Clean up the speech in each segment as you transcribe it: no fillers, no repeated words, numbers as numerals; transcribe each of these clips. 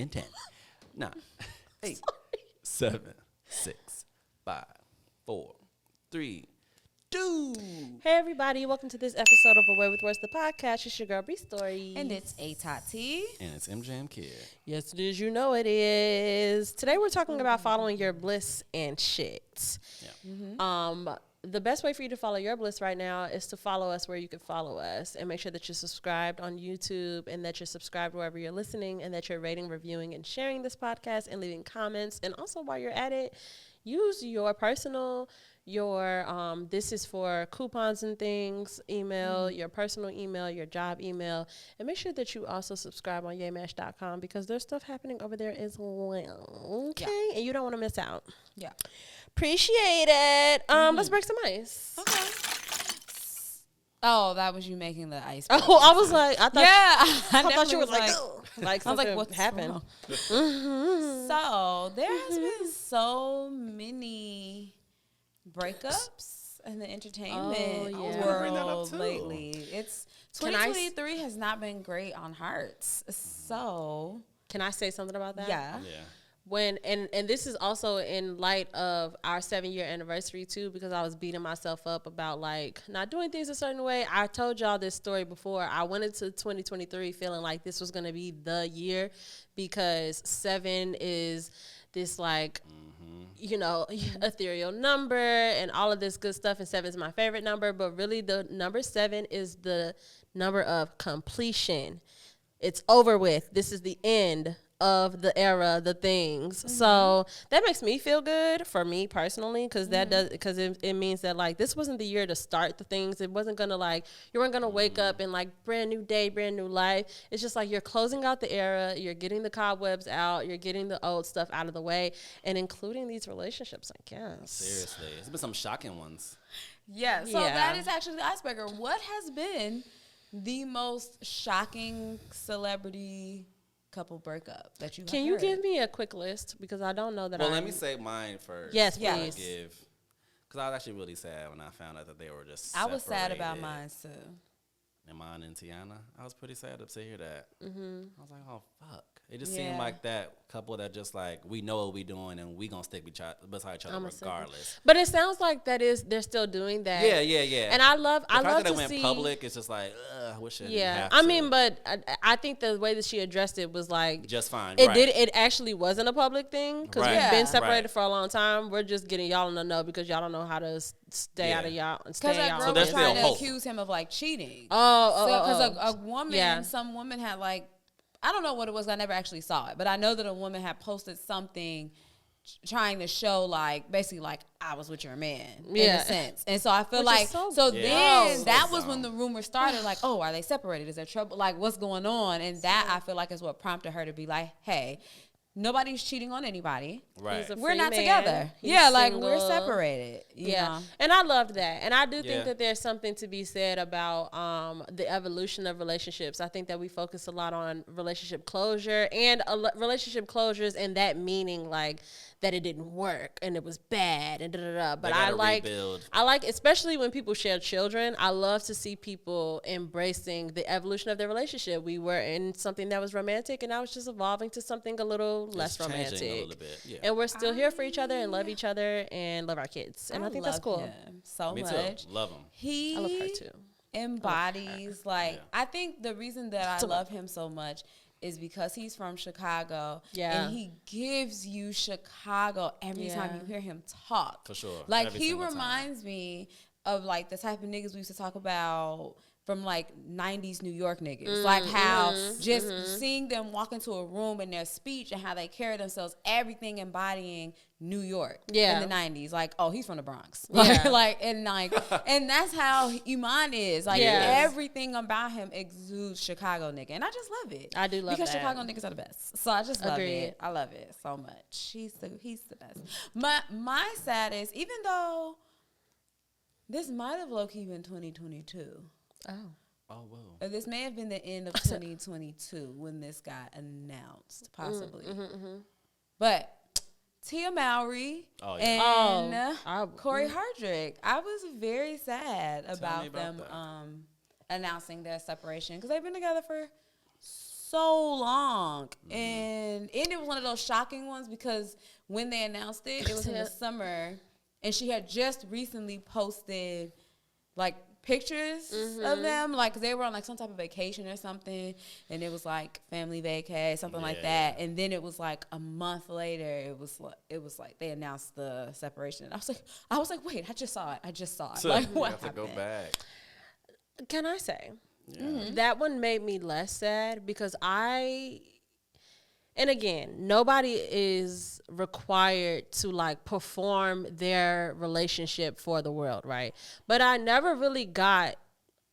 and 10, 9, 8, 7, 6, 5, 4, 3, 2. Hey everybody, welcome to this episode of Away with Words, the podcast. It's your girl Bree Story. And it's A Tati. And it's MJM Kid. Yes, it is. You know it is. Today we're talking about following your bliss and shit. Yeah. The best way for you to follow your bliss right now is to follow us where you can follow us, and make sure that you're subscribed on YouTube and that you're subscribed wherever you're listening, and that you're rating, reviewing, and sharing this podcast and leaving comments. And also while you're at it, use your personal, this is for coupons and things, email, your personal email, your job email, and make sure that you also subscribe on yaymash.com because there's stuff happening over there as well. Okay. Yeah. And you don't want to miss out. Yeah. Appreciate it. Let's break some ice. Okay. Oh, that was you making the ice. Oh, I was like, I thought you were like I was like, what happened? So there has been so many breakups in the entertainment world lately. It's 2023 has not been great on hearts. So can I say something about that? Yeah. When and this is also in light of our 7-year anniversary too, because I was beating myself up about like not doing things a certain way. I told y'all this story before. I went into 2023 feeling like this was going to be the year because 7 is this like ethereal number and all of this good stuff, and 7 is my favorite number, but really the number 7 is the number of completion. It's over with. This is the end of the era, the things. So that makes me feel good for me personally, because it means that like this wasn't the year to start the things. It wasn't gonna like you weren't gonna wake up and like brand new day, brand new life. It's just like you're closing out the era, you're getting the cobwebs out, you're getting the old stuff out of the way, and including these relationships, I guess. Seriously, there's been some shocking ones. Yeah. So that is actually the icebreaker. What has been the most shocking celebrity couple breakup that you Can you give me a quick list, because I don't know that. Well, let me say mine first. Yes, please. Because I was actually really sad when I found out that they were just I was sad about mine too. And mine and Tiana, I was pretty sad to hear that. I was like, oh fuck. It just seemed like that couple that just like, we know what we doing and we gonna stick beside each other regardless. But it sounds like they're still doing that. Yeah. And I love that to went see public. It's just like, I wish I didn't have to. I mean, but I think the way that she addressed it was like just fine. It actually wasn't a public thing, because we've been separated for a long time. We're just getting y'all in the know because y'all don't know how to stay out of y'all and stay out. Because that girl was trying to accuse him of like cheating. Because a woman, some woman had like, I don't know what it was. I never actually saw it, but I know that a woman had posted something trying to show like basically like I was with your man in a sense. And so I feel like then that was when the rumor started like, oh, are they separated? Is there trouble? Like what's going on? And that I feel like is what prompted her to be like, hey, nobody's cheating on anybody. Right. We're not together. Like we're separated. You know? And I loved that. And I do think that there's something to be said about the evolution of relationships. I think that we focus a lot on relationship closure and relationship closures, and that meaning like that it didn't work and it was bad and But I like, especially when people share children, I love to see people embracing the evolution of their relationship. We were in something that was romantic, and now it's just evolving to something a little less romantic. A little bit, and we're still here for each other and love each other and love our kids. And I think that's cool. Me much. Too. Love him. I love her too. Embodies I think the reason that I love him so much is because he's from Chicago. And he gives you Chicago every time you hear him talk. For sure. Like he reminds me of like the type of niggas we used to talk about from like 90s New York niggas. Like how just seeing them walk into a room and their speech and how they carry themselves, everything embodying New York in the 90s. Like, oh, he's from the Bronx. And that's how Iman is. Like everything about him exudes Chicago nigga. And I just love it. I do love because that. Chicago niggas are the best. So I just love it. I love it so much. He's the best. My saddest, even though this might have low-key been 2022. Oh, whoa. This may have been the end of 2022 when this got announced, possibly. But Tia Mowry and Corey Hardrick, I was very sad about them announcing their separation because they've been together for so long. And it was one of those shocking ones because when they announced it, it was in the summer. And she had just recently posted, like, pictures of them. Like, they were on, like, some type of vacation or something. And it was, like, family vacay, something like that. And then it was, like, a month later, it was like they announced the separation. And I was like, wait, I just saw it. So like, what happened? To go back. Can I say? Yeah. That one made me less sad because and again, nobody is required to like perform their relationship for the world, right? But I never really got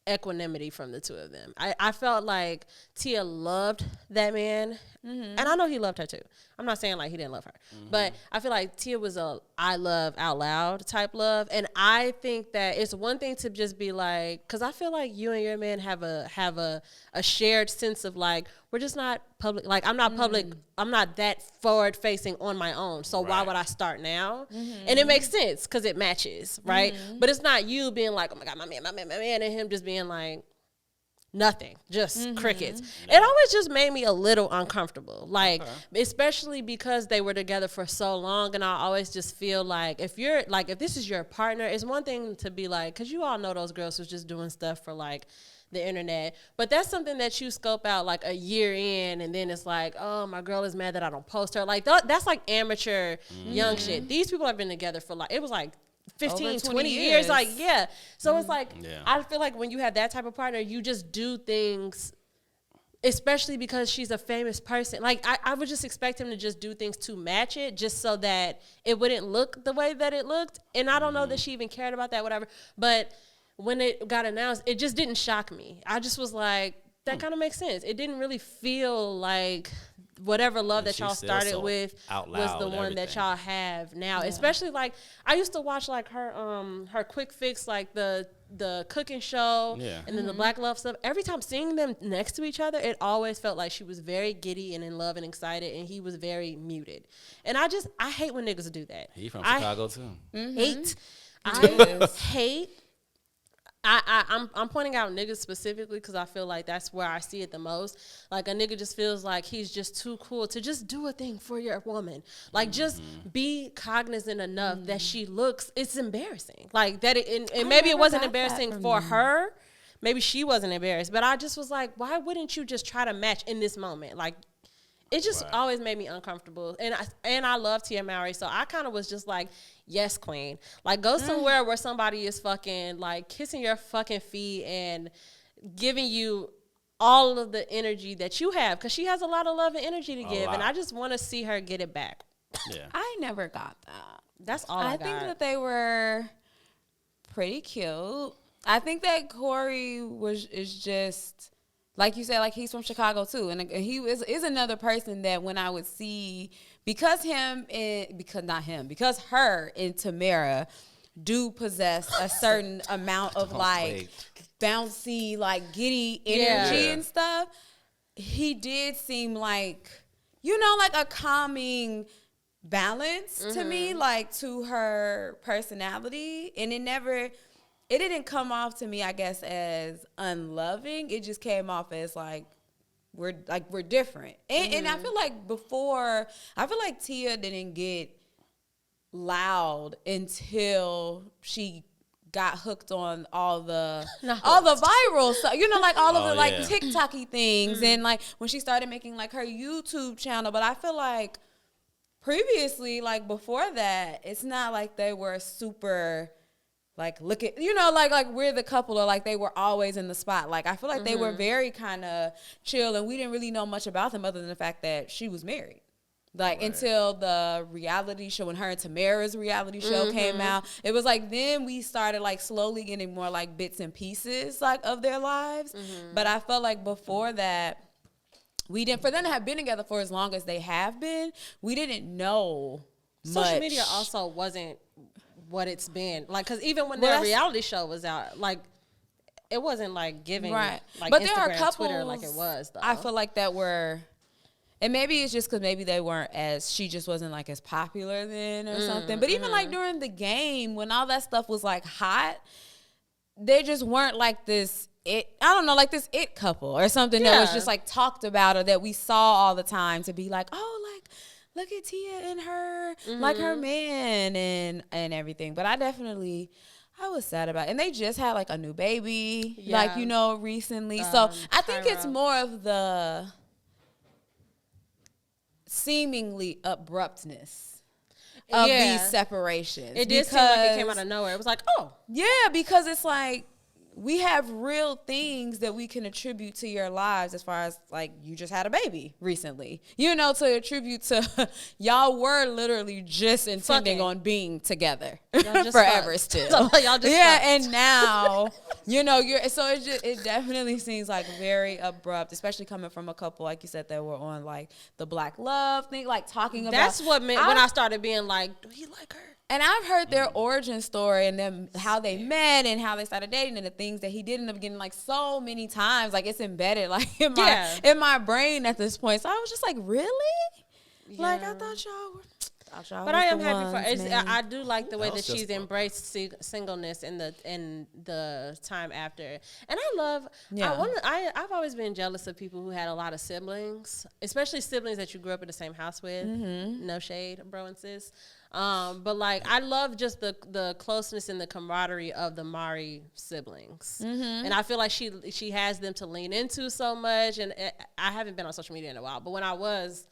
equanimity from the two of them. I felt like Tia loved that man, and I know he loved her too. I'm not saying like he didn't love her, but I feel like Tia was a I love out loud type love, and I think that it's one thing to just be like, because I feel like you and your man have a shared sense of like we're just not public. Like I'm not public. I'm not that forward facing on my own. So why would I start now? And it makes sense because it matches, right? But it's not you being like, oh my God, my man, and him just being like, nothing, just crickets. It always just made me a little uncomfortable, like especially because they were together for so long, and I always just feel like if this is your partner, it's one thing to be like, because you all know those girls who's just doing stuff for like the internet, but that's something that you scope out like a year in, and then it's like, oh, my girl is mad that I don't post her. Like that's like amateur young shit. These people have been together for like, it was like 15, 20 years. Like, yeah. So it's like, I feel like when you have that type of partner, you just do things, especially because she's a famous person. Like, I would just expect him to just do things to match it, just so that it wouldn't look the way that it looked. And I don't know that she even cared about that, whatever. But when it got announced, it just didn't shock me. I just was like, that kind of makes sense. It didn't really feel like whatever love that y'all started with was the one that y'all have now. Especially like I used to watch like her Quick Fix, like the cooking show, and then the Black Love stuff. Every time seeing them next to each other, it always felt like she was very giddy and in love and excited, and he was very muted. And I hate when niggas do that. He from Chicago too. I hate. I'm pointing out niggas specifically because I feel like that's where I see it the most. Like a nigga just feels like he's just too cool to just do a thing for your woman. Like just be cognizant enough that she looks. It's embarrassing. Like that. And maybe it wasn't embarrassing for her. Maybe she wasn't embarrassed. But I just was like, why wouldn't you just try to match in this moment? Like it just always made me uncomfortable. And I love Tia Mowry, so I kind of was just like, yes, queen. Like, go somewhere where somebody is fucking, like, kissing your fucking feet and giving you all of the energy that you have. Because she has a lot of love and energy to give. And I just want to see her get it back. Yeah. I never got that. That's all I got. I think that they were pretty cute. I think that Corey is just... Like you said, like he's from Chicago too, and he is another person that when I would see, because her and Tamara do possess a certain amount of like bouncy, like giddy energy and stuff. He did seem like, like a calming balance to me, like to her personality, and it didn't come off to me, I guess, as unloving. It just came off as like we're different. And I feel like Tia didn't get loud until she got hooked on all the viral stuff. Like all of the like TikTok-y things, and like when she started making like her YouTube channel. But I feel like previously, like before that, it's not like they were super like look at like we're the couple, or like they were always in the spot. Like I feel like they were very kind of chill, and we didn't really know much about them other than the fact that she was married. Like until the reality show, when her and Tamara's reality show came out, it was like then we started like slowly getting more like bits and pieces like of their lives. But I felt like before that, we didn't, for them to have been together for as long as they have been, we didn't know much. Social media also wasn't what it's been like, because even when their reality show was out, like it wasn't like giving like but Instagram, there are couples, Twitter like it was though. I feel like that were, and maybe it's just because maybe they weren't she just wasn't like as popular then or something. But even like during the game when all that stuff was like hot, they just weren't like this I don't know, like this it couple or something that was just like talked about or that we saw all the time to be like, oh, like look at Tia and her, like her man and everything. But I was sad about it. And they just had like a new baby, like, you know, recently. So I think it's more of the seemingly abruptness of these separations. It did seem like it came out of nowhere. It was like, oh. Yeah, because it's like, we have real things that we can attribute to your lives as far as, like, you just had a baby recently. You know, to attribute to, y'all were literally just intending on being together forever still. Y'all just and now, you know, it definitely seems, like, very abrupt, especially coming from a couple, like you said, that were on, like, the Black love thing, like, talking about. That's what meant when I started being like, do he like her? And I've heard their origin story and them how they met and how they started dating and the things that he did in the beginning, like so many times. Like it's embedded like in my brain at this point. So I was just like, really? Yeah. Like I thought y'all were. But I am happy for. I do like the way that she's embraced singleness in the time after, and I love. Yeah. I've always been jealous of people who had a lot of siblings, especially siblings that you grew up in the same house with. Mm-hmm. No shade, bro and sis. But like I love just the closeness and the camaraderie of the Mari siblings, and I feel like she has them to lean into so much. And I haven't been on social media in a while, but when I was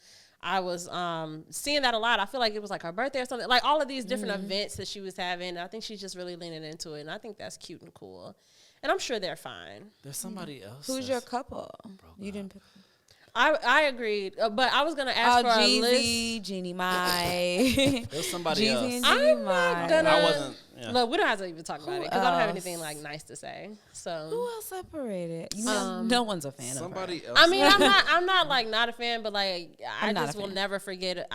seeing that a lot. I feel like it was like her birthday or something. Like all of these different events that she was having. I think she's just really leaning into it, and I think that's cute and cool. And I'm sure they're fine. There's somebody else. Who's your couple? You didn't pick. I agreed, but I was gonna ask for a list. Jeannie Mai. There's somebody else. And Jeannie Mai. I wasn't. Yeah. Look, we don't have to even talk about it because I don't have anything like nice to say. So who else separated? No one's a fan of somebody her. Else. I mean, I'm not like not a fan, but like I just will never forget.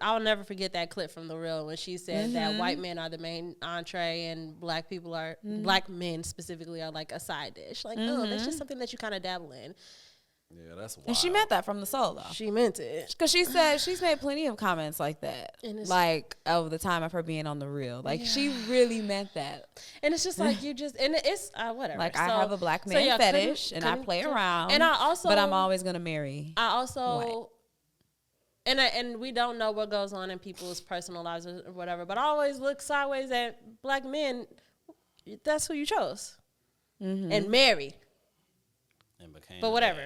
I'll never forget that clip from The Real when she said that white men are the main entree and black people are black men specifically are like a side dish. Like, oh, that's just something that you kind of dabble in. Yeah, that's wild. And she meant that from the soul, though. She meant it. Because she said she's made plenty of comments like that. Like, over the time of her being on The Real. Like, she really meant that. And it's just like, you just, and it's, whatever. Like, I have a black man fetish, and I play around. And I also. But I'm always going to marry. I also. White. And we don't know what goes on in people's personal lives or whatever. But I always look sideways at black men. That's who you chose. And married. But whatever.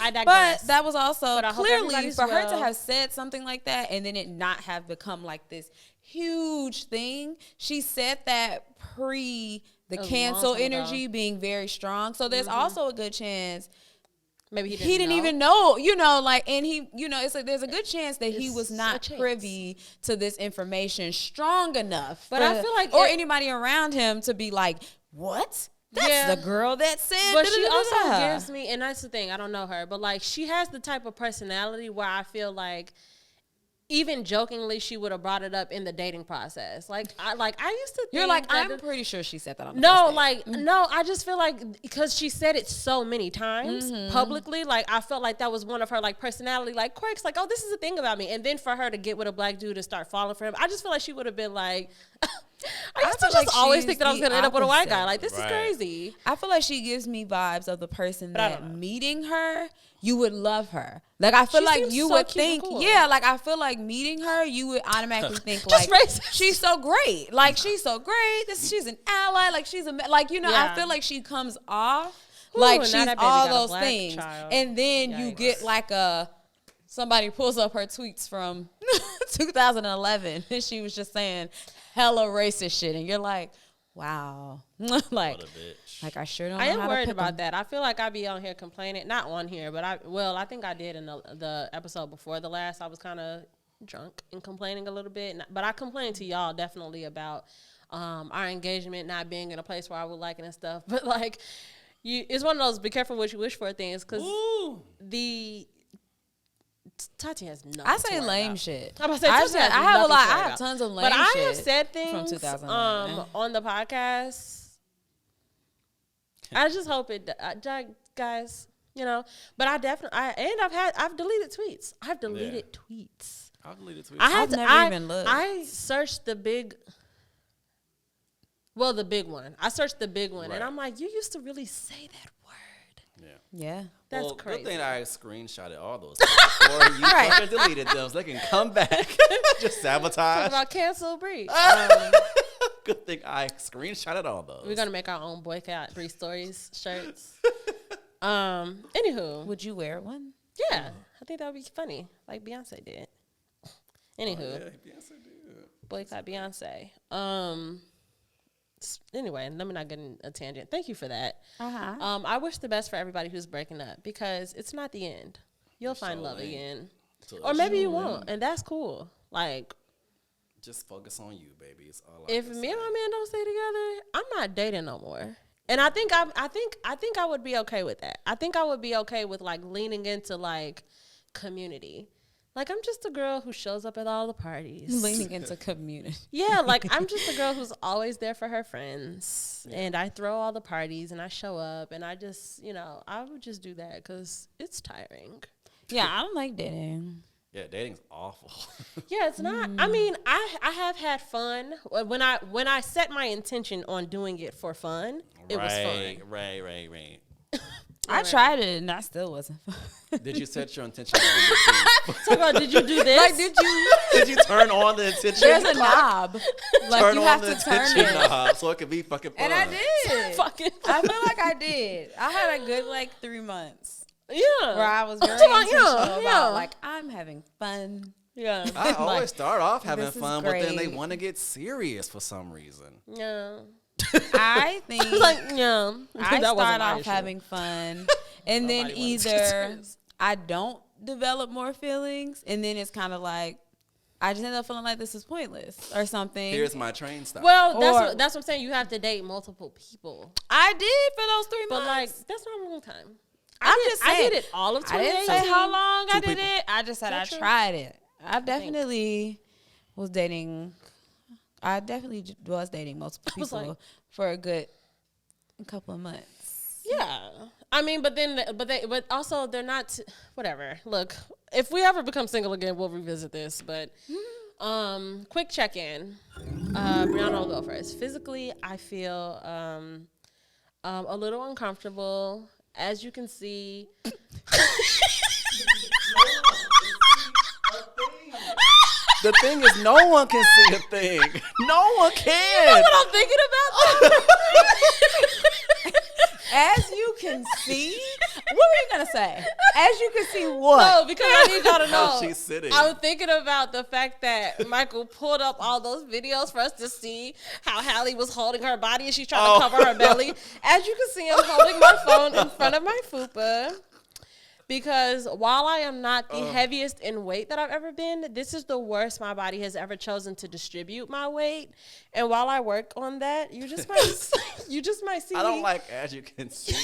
I digress. But that was also clearly for her to have said something like that and then it not have become like this huge thing. She said that pre the cancel energy being very strong. So there's also a good chance maybe he didn't even know, you know, like, and he, you know, it's like there's a good chance that he was not privy to this information strong enough. But I feel like anybody around him to be like, what? That's the girl that said. But she also gives me, and that's the thing, I don't know her, but like she has the type of personality where I feel like even jokingly she would have brought it up in the dating process. Like I used to think you're like, I'm pretty sure she said that on the first date. No, I just feel like because she said it so many times publicly, like I felt like that was one of her like personality like quirks, like, oh, this is a thing about me. And then for her to get with a black dude and start falling for him, I just feel like she would have been like I used to just always think that I was going to end up with a white guy. Like, this is crazy. I feel like she gives me vibes of the person that meeting her, you would love her. Like, I feel like you would think, like, I feel like meeting her, you would automatically think, like, she's so great. Like, she's so great. She's an ally. Like, she's like, you know, I feel like she comes off like she's all those things. And then you get like somebody pulls up her tweets from 2011 and she was just saying hella racist shit and you're like, wow. like I sure don't know. I am worried about that. I feel like I be on here complaining, not on here, but I think I did in the episode before the last. I was kind of drunk and complaining a little bit, but I complained to y'all definitely about our engagement not being in a place where I would like it and stuff. But like, it's one of those be careful what you wish for things because Tati has nothing. I say lame shit. I'm say, I have a lot. I have tons of lame shit. But I have said things from 2011 on the podcast. I just hope it, guys. You know, but I've deleted tweets. I've deleted tweets. I've deleted tweets. I've never even looked. I searched the big. Well, the big one. I searched the big one, and I'm like, you used to really say that word. Yeah. That's crazy. Good thing I screenshotted all those before you fucking deleted them, so they can come back. Just sabotage. Talk about cancel Bree. Good thing I screenshotted all those. We're gonna make our own boycott Bree Stories shirts. Anywho, would you wear one? Yeah, I think that would be funny, like Beyonce did. Anywho, Beyonce did. Boycott Beyonce. Anyway, let me not get in a tangent. Thank you for that. I wish the best for everybody who's breaking up, because it's not the end. You'll find love again, or maybe you won't, and that's cool. Like, just focus on you, baby. It's all if me and my man don't stay together, I'm not dating no more. And I think I would be okay with that. I think I would be okay with like leaning into like community. Like, I'm just a girl who shows up at all the parties. Leaning into community. Yeah, like, I'm just a girl who's always there for her friends. Yeah. And I throw all the parties, and I show up, and I just, I would just do that because it's tiring. Yeah, I don't like dating. Yeah, dating's awful. Yeah, it's not. I mean, I have had fun. When I set my intention on doing it for fun, it was fun. Right. I tried it and I still wasn't fun. Did you set your intention on Talk about, did you do this? Like, did you turn on the intention? There's a knob. Like, turn you on have the to turn intention it. knob so it could be fucking fun. And I did. Fucking I feel like I did. I had a good 3 months. Yeah. Where I was very intentional about like, I'm having fun. Yeah. I always start off having this is fun, but then they great. want to get serious for some reason. Yeah. I think I That start wasn't my off issue. having fun, and then either I don't develop more feelings, and then it's kind of like I just end up feeling like this is pointless or something. Here's my train stop. Well, that's what I'm saying. You have to date multiple people. I did for those 3 But months. like, that's not a long time. I did it all of I didn't 2018. say how long I did people. it. I just said I true? tried it. I definitely was dating. I definitely was dating multiple was people like- for a good couple of months. Yeah. I mean, but also they're not, whatever. Look, if we ever become single again, we'll revisit this. But quick check-in. Brianna will go first. Physically, I feel a little uncomfortable. As you can see. The thing is, no one can see a thing. No one can. You know what I'm thinking about? As you can see, what were you gonna say? As you can see, what? No, because I need y'all to know. How she's sitting. I was thinking about the fact that Michael pulled up all those videos for us to see how Hallie was holding her body and she's trying to cover her belly. As you can see, I'm holding my phone in front of my fupa. Because while I am not the heaviest in weight that I've ever been, this is the worst my body has ever chosen to distribute my weight. And while I work on that, you just might see. I don't like, as you can see.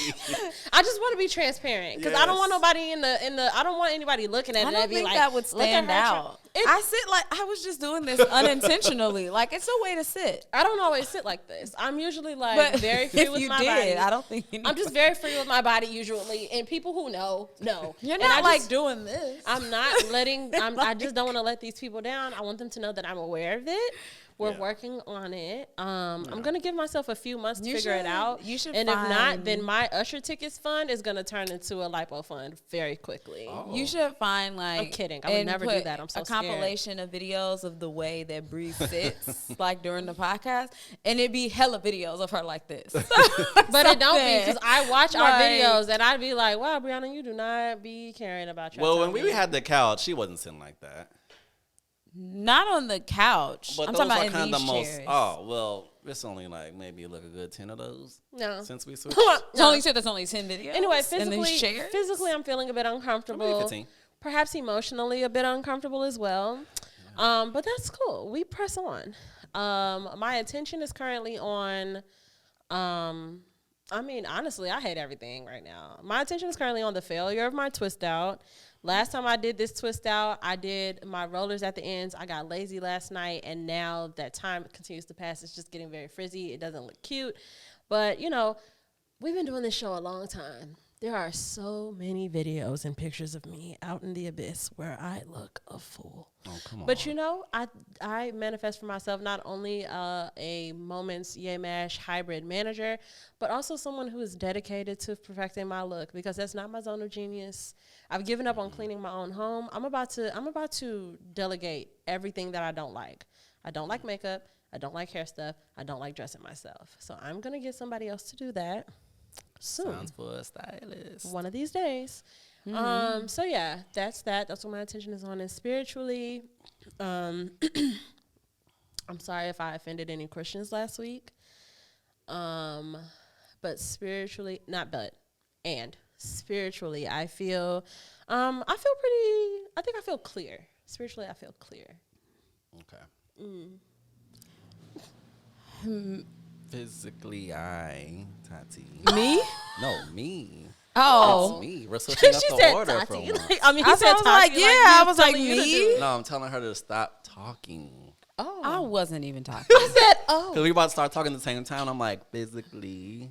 I just want to be transparent because I don't want nobody in the. I don't want anybody looking at it. I don't and be think like, that would "Look at stand her out. I sit like I was just doing this unintentionally. Like, it's a way to sit. I don't always sit like this. I'm usually like very free with my body. I don't think I'm just very free with my body usually, and people who know. You're And not I like doing this. I'm not letting. I just don't want to let these people down. I want them to know that I'm aware of it. We're working on it. I'm gonna give myself a few months to figure it out. You should. And if not, then my Usher tickets fund is gonna turn into a lipo fund very quickly. You should find like. I'm kidding. I would never do that. I'm so a scared. compilation of videos of the way that Bree sits, like during the podcast, and it'd be hella videos of her like this. But it don't be because I watch our videos and I'd be like, "Wow, Brianna, you do not be caring about your." Well, when we had the couch, she wasn't sitting like that. Not on the couch. But I'm those talking are about kind in of these the most. chairs. Oh well, it's only like maybe look a good 10 of those. No. Since we switched. It's only said there's only 10 videos. Anyway, in these chairs. physically, I'm feeling a bit uncomfortable. Maybe 15. Perhaps emotionally a bit uncomfortable as well. But that's cool. We press on. My attention is currently on. I mean, honestly, I hate everything right now. My attention is currently on the failure of my twist out. Last time I did this twist out, I did my rollers at the ends. I got lazy last night, and now that time continues to pass. It's just getting very frizzy. It doesn't look cute. But, we've been doing this show a long time. There are so many videos and pictures of me out in the abyss where I look a fool. Oh, come on. But you know, I manifest for myself not only a Moments Yay Mash hybrid manager, but also someone who is dedicated to perfecting my look, because that's not my zone of genius. I've given up on cleaning my own home. I'm about to delegate everything that I don't like. I don't like makeup. I don't like hair stuff. I don't like dressing myself. So I'm gonna get somebody else to do that soon. Sounds for a stylist. One of these days. So yeah, that's that. That's what my attention is on. And spiritually, I'm sorry if I offended any Christians last week. But spiritually, spiritually, I feel clear. Spiritually, I feel clear. Okay. Physically, Tati. Me? No, me. Oh. It's me. We're switching up She the said order Tati. from Like, one. I mean, he said Tati. like, yeah. I was like, me? No, I'm telling her to stop talking. Oh. I wasn't even talking. I said, oh. Because we about to start talking at the same time. I'm like, physically,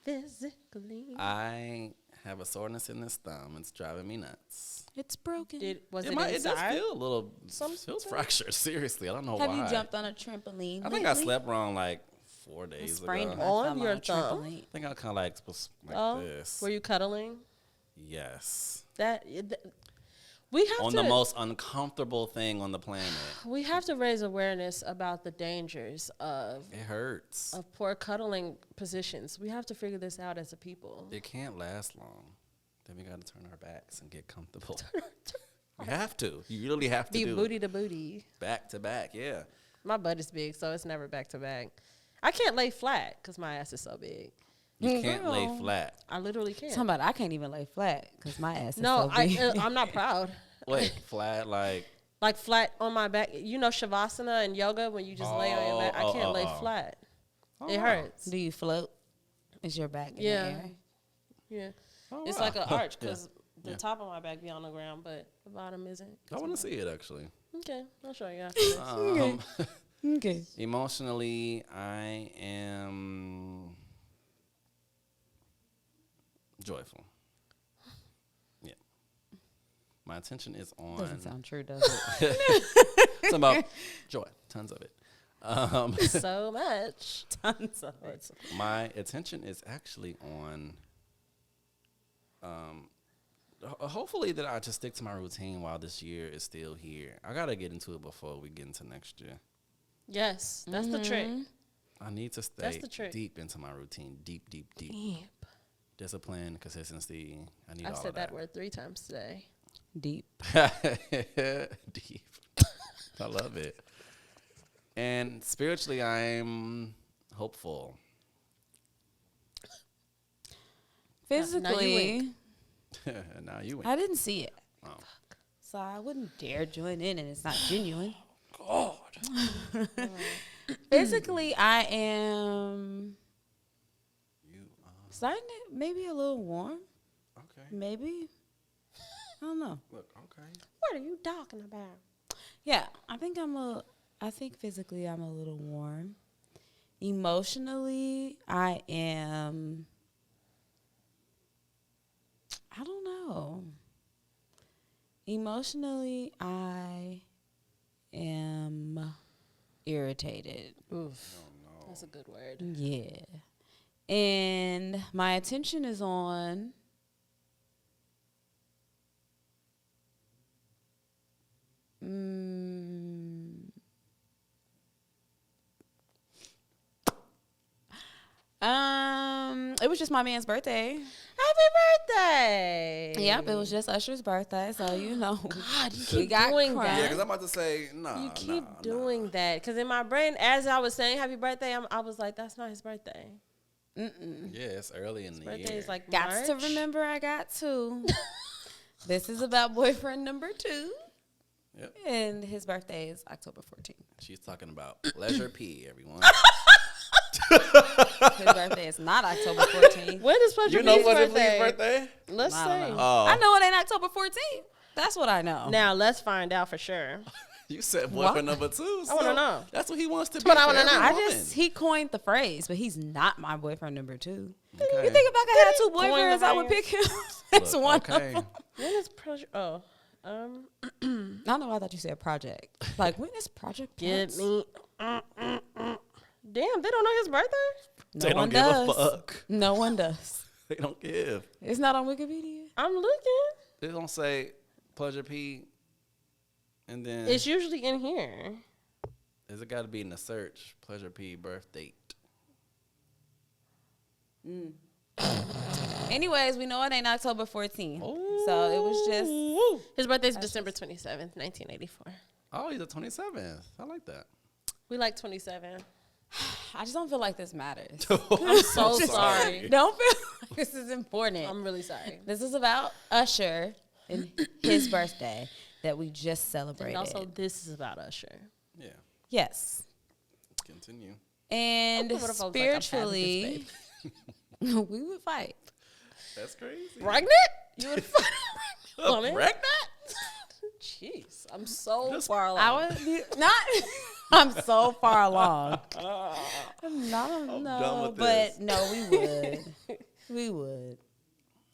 Physically. I have a soreness in this thumb. It's driving me nuts. It's broken. It It does inside? feel a little, feels fractured. Seriously, I don't know Have why. you jumped on a trampoline? I think I slept wrong like 4 days sprained ago. my On thumb your a thumb? trampoline. I think I kind of like was like this. Were you cuddling? Yes. We have On to the most uncomfortable thing on the planet. We have to raise awareness about the dangers of It hurts. poor cuddling positions. We have to figure this out as a people. It can't last long. Then we got to turn our backs and get comfortable. You have to. You really have to Be do booty to booty. back to back. Yeah. My butt is big, so it's never back to back. I can't lay flat because my ass is so big. You can't lay Girl. flat. I literally can't. Somebody, I can't even lay flat because my ass is No, so big. I'm not proud. Wait, flat like. Like flat on my back. You know Shavasana and yoga when you just lay on your back. I can't lay oh. flat. Oh, It wow. hurts. Do you float? Is your back in the Yeah. air? Yeah. Oh, It's wow. like an arch because the Yeah. top of my back be on the ground, but the bottom isn't. I want to see it actually. Okay, I'll show you after this. Okay. Emotionally, I am joyful. Yeah. My attention is on. Doesn't sound true, does it? It's about joy, tons of it. So much. Tons of it. My attention is actually on. Hopefully that I just stick to my routine while this year is still here. I gotta get into it before we get into next year. Yes, that's the trick. I need to stay That's the trick. deep into my routine. Deep. Deep. Discipline, consistency. I need I've all said of that word 3 times today. Deep. Deep. I love it. And spiritually, I'm hopeful. Physically, Now you went. I didn't see it. Oh. So I wouldn't dare join in, and it's not genuine. God. Physically, I am You starting to maybe a little warm. okay? Maybe. I don't know. Look, okay. What are you talking about? Yeah, I think physically I'm a little warm. Emotionally, I am, I don't know. Emotionally, I am irritated. Oof. Oh no. That's a good word. Yeah. And my attention is on it was just my man's birthday. Happy birthday. Yep, it was just Usher's birthday, so you know. God, you We keep got doing crunk. Yeah, that. because I'm about to say, no. You keep doing that. Because in my brain, as I was saying happy birthday, I was like, that's not his birthday. Yeah, it's early in the Birthday year. is like Got March. to remember I got two. This is about boyfriend number 2. Yep. And his birthday is October 14th. She's talking about Pleasure P, everyone. His birthday is not October 14th. When is Pleasure You know P's Pleasure P's birthday? birthday? Let's I don't see. know. Oh. I know it ain't October 14th. That's what I know. Now let's find out for sure. You said boyfriend number 2. So I want to know. That's what he wants to be. What I want to know. He coined the phrase, but he's not my boyfriend number 2. Okay. You think if I could have 2 boyfriends, I would pick him. That's one of them. When is project? Oh, I don't know why I thought you said project. Like, when is project? Get me. Damn, they don't know his birthday? No they one don't does. give a fuck. No one does. They don't give. It's not on Wikipedia. I'm looking. They don't say Pleasure P. And then It's usually in here. Is it got to be in the search? Pleasure P birth date. Anyways, we know it ain't October 14th. So it was just. His birthday's December 27th, 1984. Oh, he's the 27th. I like that. We like 27. I just don't feel like this matters. I'm so sorry. Don't feel like this is important. I'm really sorry. This is about Usher and his birthday that we just celebrated. And also, this is about Usher. Yeah. Yes. Continue. And spiritually, we would fight. That's crazy. Pregnant? You would fight Pregnant? Jeez, I'm so far along. I would be not. I'm so far along. I'm done No, with but this. no, we would. We would.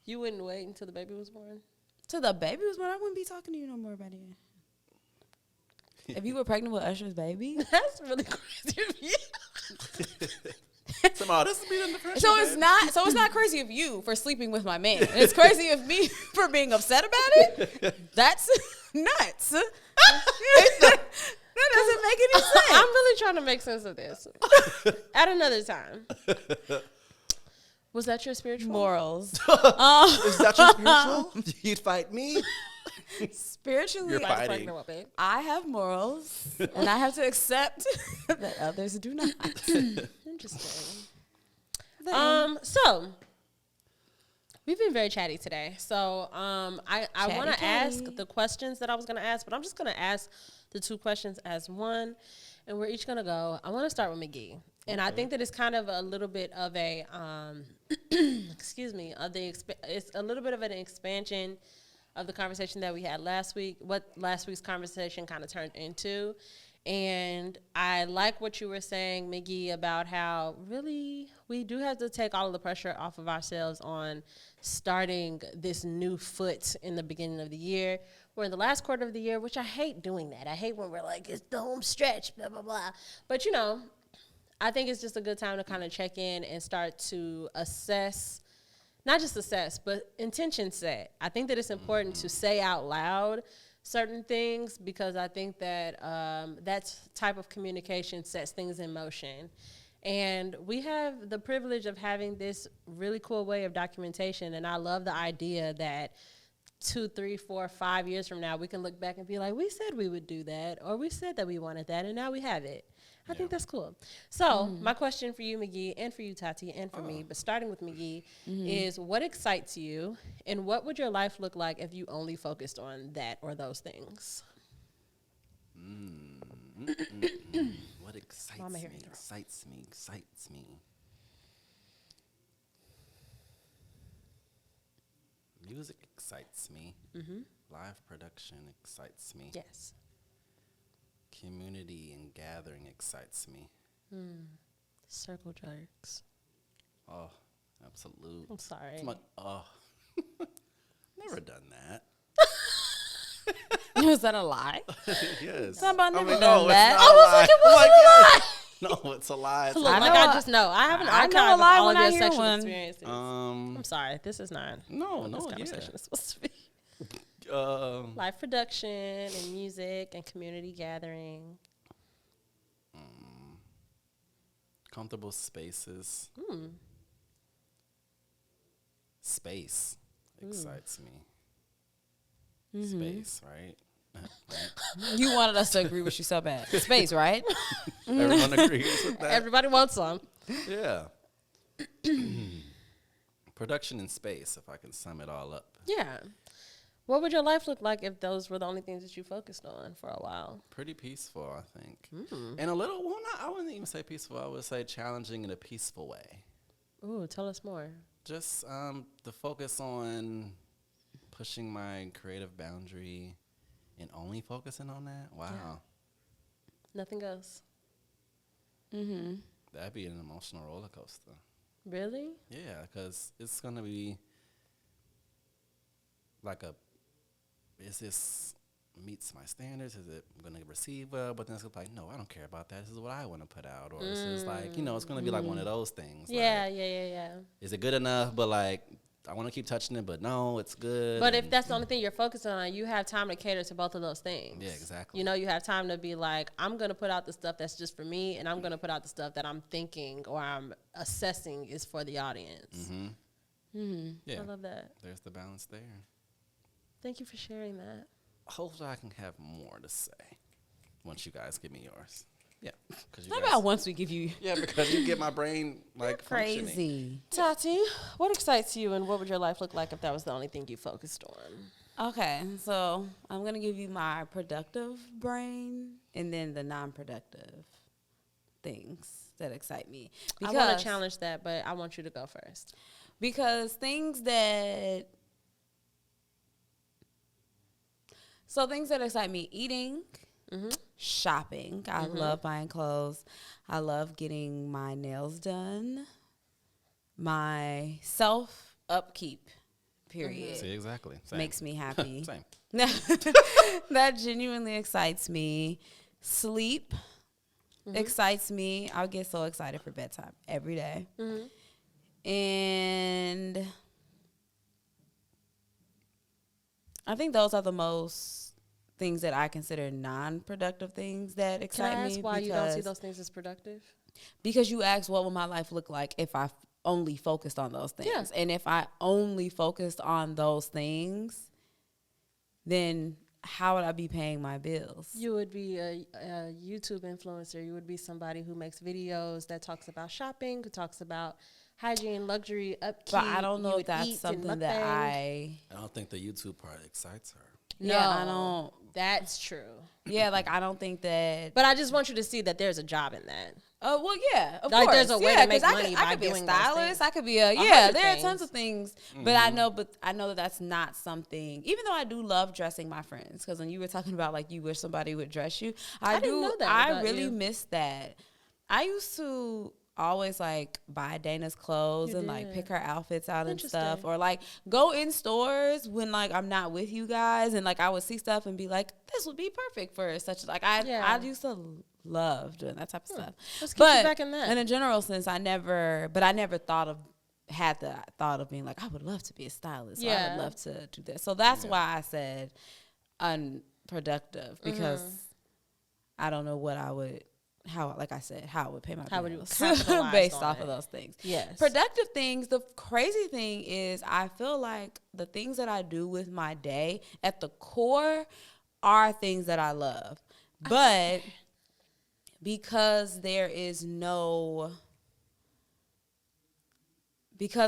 You wouldn't wait until the baby was born? Till the baby was born, I wouldn't be talking to you no more about it. If you were pregnant with Usher's baby, That's really crazy of you. Somehow this is being the pressure. so it's not. So it's not crazy of you for sleeping with my man. It's crazy of me for being upset about it. That's nuts. That doesn't make any sense. I'm really trying to make sense of this. At another time. Was that your spiritual? Morals. Is that your spiritual? You'd fight me? Spiritually, You're fighting. I have morals, and I have to accept that others do not. Interesting. So we've been very chatty today. So I want to ask the questions that I was going to ask, but I'm just going to ask the 2 questions as one, and we're each going to go. I want to start with McGee, and I think that it's kind of a little bit of a excuse me, it's a little bit of an expansion of the conversation that we had last week, what last week's conversation kind of turned into. And I like what you were saying, McGee, about how really we do have to take all of the pressure off of ourselves on starting this new foot in the beginning of the year. We're in the last quarter of the year, which I hate doing that. I hate when we're like, it's the home stretch, blah, blah, blah. But, you know, I think it's just a good time to kind of check in and start to assess, not just assess, but intention set. I think that it's important to say out loud certain things because I think that that type of communication sets things in motion. And we have the privilege of having this really cool way of documentation, and I love the idea that 2, 3, 4, 5 years from now, we can look back and be like, we said we would do that, or we said that we wanted that, and now we have it. I think that's cool. So my question for you, McGee, and for you, Tati, and for me, but starting with McGee, is what excites you, and what would your life look like if you only focused on that or those things? What excites Mama, me, here you go. excites me, excites me. Music excites me. Live production excites me. Yes. Community and gathering excites me. Circle jerks. Oh, absolute. I'm sorry. It's my, never done that. Was that a lie? Yes. Somebody I never mean, done no, that. It's not a lie. it wasn't a lie. No, it's a lie. It's Look, a like lie. I just know. I have an I know archive a of lie all when of I your hear sexual one. experiences. I'm sorry. This is not what this conversation is supposed to be. Live production and music and community gathering. Comfortable spaces. Space excites me. Space, right? You wanted us to agree with you so bad. Space, right? Everyone agrees with that. Everybody wants some. Yeah. Production in space, if I can sum it all up. Yeah. What would your life look like if those were the only things that you focused on for a while? Pretty peaceful, I think. And a little, I wouldn't even say peaceful. I would say challenging in a peaceful way. Ooh, tell us more. Just the focus on pushing my creative boundary in only focusing on that? Wow. Yeah. Nothing else. That'd be an emotional roller coaster. Really? Yeah, because it's going to be like is this meets my standards? Is it going to receive well? But then it's like, no, I don't care about that. This is what I want to put out. Or this is like, it's going to be like one of those things. Yeah, like, yeah. Is it good enough? But like, I want to keep touching it, but no, it's good. But if that's the only thing you're focused on, you have time to cater to both of those things. Yeah, exactly. You have time to be like, I'm going to put out the stuff that's just for me, and I'm going to put out the stuff that I'm thinking or I'm assessing is for the audience. Yeah. I love that. There's the balance there. Thank you for sharing that. Hopefully I can have more to say once you guys give me yours. Yeah. How about once we give you? Yeah, because you get my brain like crazy. Tati, what excites you, and what would your life look like if that was the only thing you focused on? Okay, so I'm going to give you my productive brain and then the non-productive things that excite me. I want to challenge that, but I want you to go first. Because things that excite me, eating, shopping. I love buying clothes. I love getting my nails done. My self-upkeep, period. See, exactly. Same. Makes me happy. Same. That genuinely excites me. Sleep excites me. I get so excited for bedtime every day. And I think those are the most things that I consider non-productive things that excite me. Can I ask why you don't see those things as productive? Because you asked what would my life look like if I only focused on those things. Yeah. And if I only focused on those things, then how would I be paying my bills? You would be a YouTube influencer. You would be somebody who makes videos that talks about shopping, who talks about hygiene, luxury, upkeep. But I don't know if that's something that I don't think the YouTube part excites her. No, yeah, I don't. That's true. Yeah, like I don't think that. But I just want you to see that there's a job in that. Oh well, yeah, of like course. There's a way to make money by I could be doing a stylist. I could be a there are tons of things. But I know that that's not something. Even though I do love dressing my friends, because when you were talking about like you wish somebody would dress you, I didn't know that. I really miss that. I used to always like buy Dana's clothes and like pick her outfits out and stuff, or like go in stores when like I'm not with you guys, and like I would see stuff and be like, this would be perfect for such like I used to love doing that type of stuff. Let's get you back in that. In a general sense, I never had the thought of being like, I would love to be a stylist. Yeah. I would love to do this. So that's why I said unproductive, because I don't know what I would. How I would pay my bills based off of those things. Yes. Productive things, the crazy thing is I feel like the things that I do with my day at the core are things that I love. But because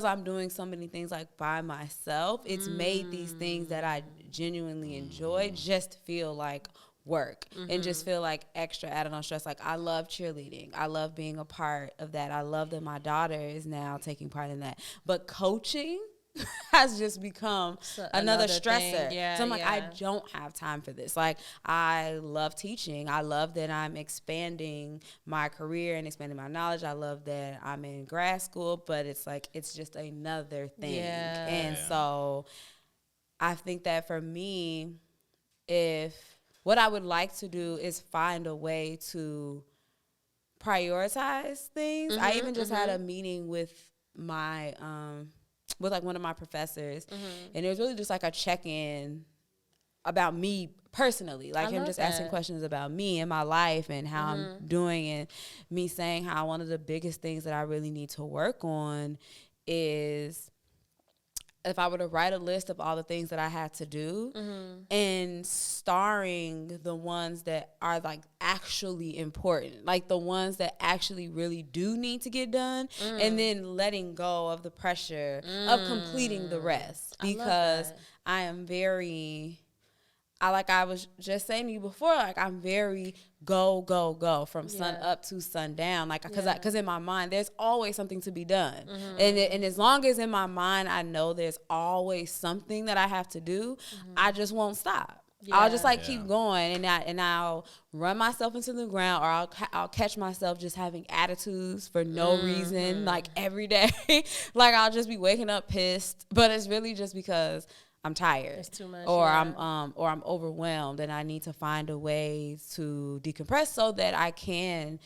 I'm doing so many things like by myself, it's made these things that I genuinely enjoy just feel like work and just feel like extra added on stress. Like I love cheerleading. I love being a part of that. I love that my daughter is now taking part in that. But coaching has just become another stressor. Yeah, so I'm like, I don't have time for this. Like I love teaching. I love that I'm expanding my career and expanding my knowledge. I love that I'm in grad school, but it's like, it's just another thing. Yeah. And so I think that for me, what I would like to do is find a way to prioritize things. I even just had a meeting with my with like one of my professors, and it was really just like a check-in about me personally, like him just asking questions about me and my life and how I'm doing, and me saying how one of the biggest things that I really need to work on is if I were to write a list of all the things that I had to do and starring the ones that are like actually important, like the ones that actually really do need to get done, and then letting go of the pressure of completing the rest, because I am very, like I was just saying to you before, like I'm very go from sun up to sundown, like because in my mind there's always something to be done, and as long as in my mind I know there's always something that I have to do, I just won't stop. I'll just like keep going, and I'll run myself into the ground, or I'll catch myself just having attitudes for no reason, like every day. Like I'll just be waking up pissed, but it's really just because I'm tired. It's too much, or I'm overwhelmed, and I need to find a way to decompress so that I can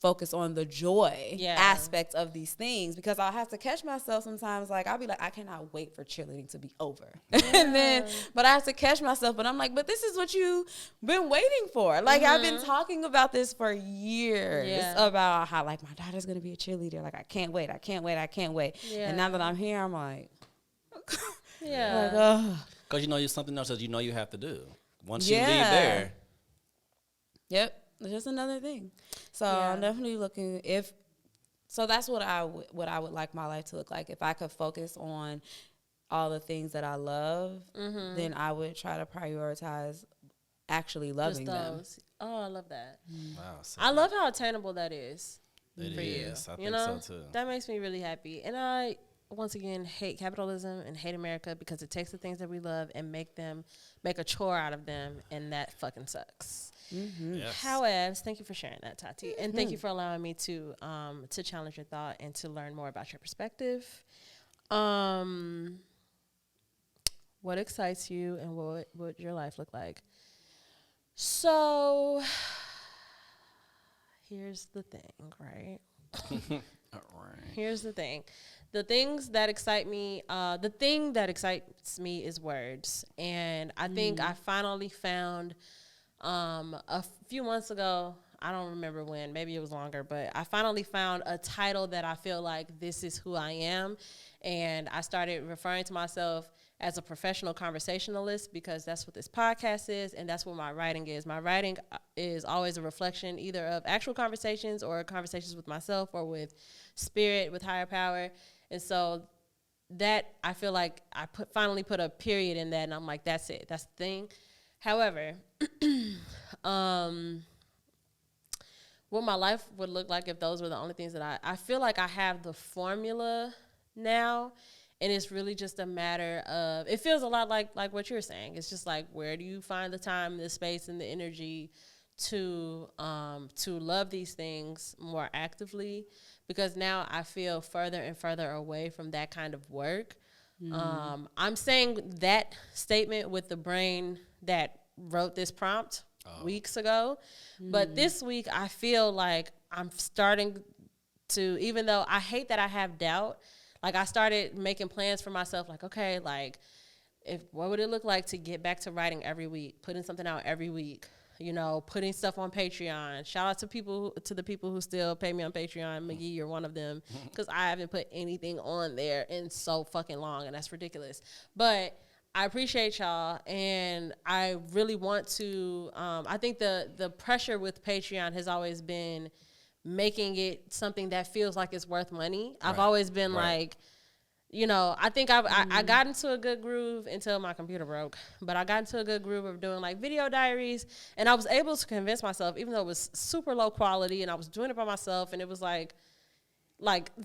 focus on the joy aspect of these things, because I'll have to catch myself sometimes. Like I'll be like, I cannot wait for cheerleading to be over. And then, but I have to catch myself, but I'm like, but this is what you've been waiting for. Like I've been talking about this for years about how like my daughter's going to be a cheerleader. Like I can't wait. Yeah. And now that I'm here, I'm like, because you know you something else that you know you have to do. Once you leave there. Yep. It's just another thing. So I'm definitely looking so that's what I would like my life to look like. If I could focus on all the things that I love, then I would try to prioritize actually loving them. Oh, I love that. Wow. So I love how attainable that is. It is. I think so too. That makes me really happy. And I, once again, hate capitalism and hate America because it takes the things that we love and make a chore out of them, and that fucking sucks. Yes. However, thank you for sharing that, Tati, and thank you for allowing me to challenge your thought and to learn more about your perspective. What excites you, and what would your life look like? So, here's the thing, right? Here's the thing. The things that excite me, the thing that excites me is words, and I think I finally found. A few months ago, I don't remember when, maybe it was longer, but I finally found a title that I feel like this is who I am. And I started referring to myself as a professional conversationalist, because that's what this podcast is, and that's what my writing is. My writing is always a reflection either of actual conversations or conversations with myself or with spirit, with higher power. And so that, I feel like I finally put a period in that, and I'm like, that's it. That's the thing. However, what my life would look like if those were the only things that I feel like I have the formula now, and it's really just a matter of, it feels a lot like what you're saying. It's just like, where do you find the time, the space, and the energy to love these things more actively? Because now I feel further and further away from that kind of work. I'm saying that statement with the brain that wrote this prompt weeks ago. But this week I feel like I'm starting to, even though I hate that I have doubt, like I started making plans for myself, like, okay, like what would it look like to get back to writing every week, putting something out every week, putting stuff on Patreon. Shout out to the people who still pay me on Patreon. McGee, you're one of them, because I haven't put anything on there in so fucking long, and that's ridiculous. But I appreciate y'all, and I really want to. I think the pressure with Patreon has always been making it something that feels like it's worth money. I've always been like, I think I got into a good groove until my computer broke. But I got into a good groove of doing like video diaries, and I was able to convince myself, even though it was super low quality, and I was doing it by myself, and it was like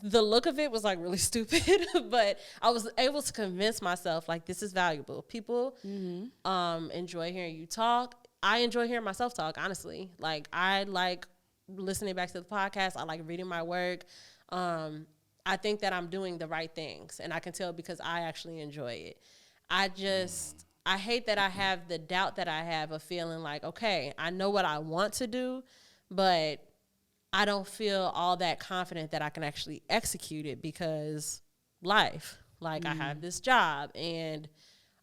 the look of it was like really stupid, but I was able to convince myself like this is valuable. People enjoy hearing you talk. I enjoy hearing myself talk, honestly. Like I like listening back to the podcast. I like reading my work. I think that I'm doing the right things, and I can tell because I actually enjoy it. I hate that I have the doubt that I have of feeling like, okay, I know what I want to do, but I don't feel all that confident that I can actually execute it because life. Like I have this job, and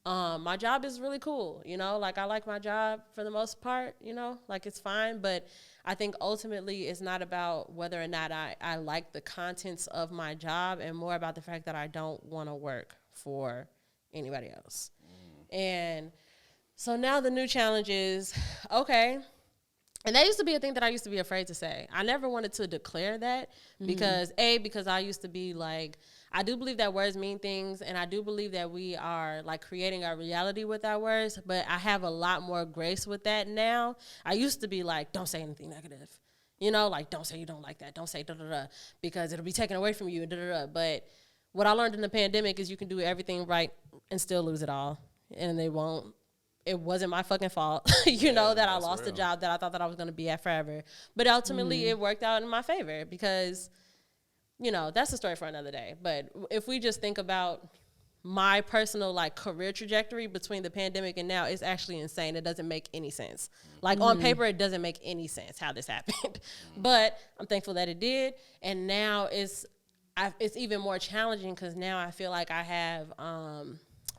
my job is really cool. Like I like my job for the most part, like it's fine. But I think ultimately it's not about whether or not I like the contents of my job, and more about the fact that I don't want to work for anybody else. And so now the new challenge is, okay. And that used to be a thing that I used to be afraid to say. I never wanted to declare that because I used to be like, I do believe that words mean things, and I do believe that we are like creating our reality with our words, but I have a lot more grace with that now. I used to be like, don't say anything negative. Like don't say you don't like that. Don't say da-da-da because it'll be taken away from you, da-da-da. But what I learned in the pandemic is you can do everything right and still lose it all, and it won't it wasn't my fucking fault, you know, that I lost a job that I thought that I was going to be at forever. But ultimately it worked out in my favor because, you know, that's a story for another day. But if we just think about my personal like career trajectory between the pandemic and now, it's actually insane. It doesn't make any sense. Like on paper, it doesn't make any sense how this happened. But I'm thankful that it did. And now it's even more challenging because now I feel like I have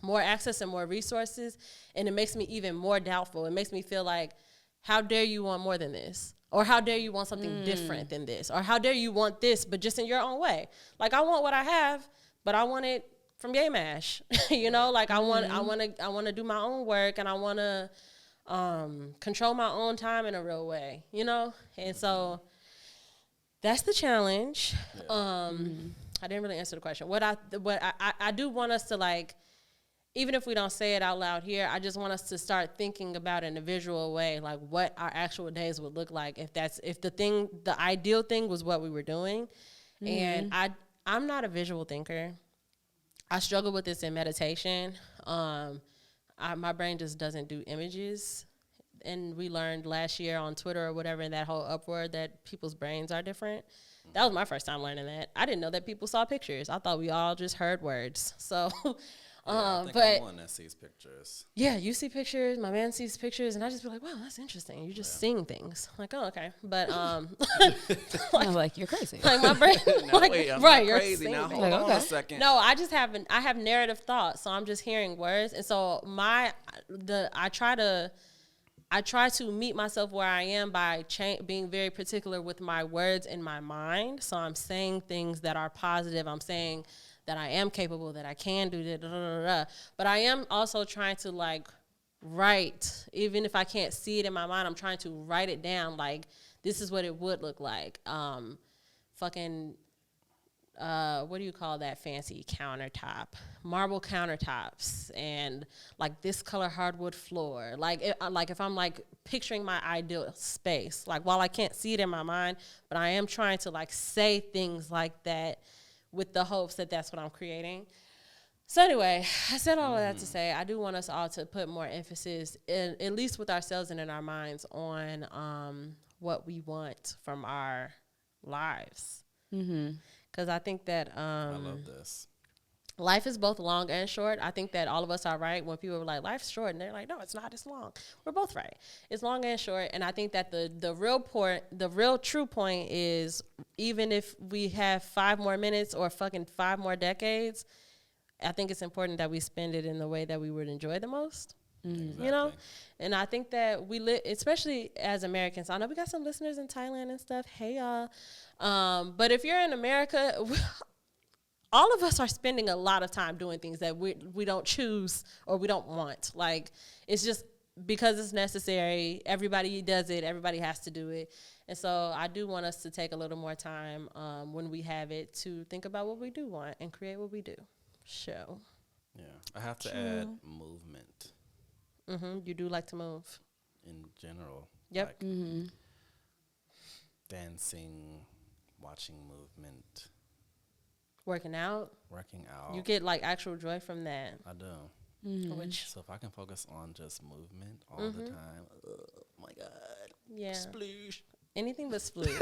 more access and more resources, and it makes me even more doubtful. It makes me feel like, how dare you want more than this? Or how dare you want something different than this? Or how dare you want this, but just in your own way? Like, I want what I have, but I want it from Gay Mash. You know, like I want to do my own work, and I want to control my own time in a real way, you know? And so that's the challenge. I didn't really answer the question. What I do want us to, like, even if we don't say it out loud here, I just want us to start thinking about it in a visual way, like what our actual days would look like if the ideal thing was what we were doing. And I'm not a visual thinker. I struggle with this in meditation. My brain just doesn't do images. And we learned last year on Twitter or whatever, in that whole uproar, that people's brains are different. That was my first time learning that. I didn't know that people saw pictures. I thought we all just heard words. So... I think I'm one that sees pictures. Yeah, you see pictures. My man sees pictures, and I just be like, "Wow, that's interesting." You're just seeing things. Like, oh, okay, but like you're crazy. Like my brain, no, like, wait, I'm right? not You're crazy seeing now. things. Hold on a second. No, I just have narrative thoughts, so I'm just hearing words, and so I try to meet myself where I am by being very particular with my words in my mind. So I'm saying things that are positive. I'm saying that I am capable, that I can do that, but I am also trying to, like, write, even if I can't see it in my mind, I'm trying to write it down, like, this is what it would look like. What do you call that fancy countertop? Marble countertops, and, like, this color hardwood floor. Like if I'm, like, picturing my ideal space, like, while I can't see it in my mind, but I am trying to, like, say things like that, with the hopes that that's what I'm creating. So anyway, I said all of that to say, I do want us all to put more emphasis, at least with ourselves and in our minds, on what we want from our lives. Because I think that I love this. Life is both long and short. I think that all of us are right when people are like, life's short, and they're like, no, it's not, it's long. We're both right. It's long and short. And I think that the real true point is, even if we have 5 more minutes or fucking 5 more decades, I think it's important that we spend it in the way that we would enjoy the most. Exactly. You know? And I think that we live, especially as Americans, I know we got some listeners in Thailand and stuff. Hey, y'all. But if you're in America, all of us are spending a lot of time doing things that we don't choose or we don't want. Like, it's just because it's necessary. Everybody does it. Everybody has to do it. And so I do want us to take a little more time when we have it to think about what we do want and create what we do. So. Yeah. I have to add movement. You do like to move. In general. Yep. Like dancing, watching movement. Working out. You get, like, actual joy from that. I do. So if I can focus on just movement all the time, oh my God. Yeah. Sploosh. Anything but sploosh.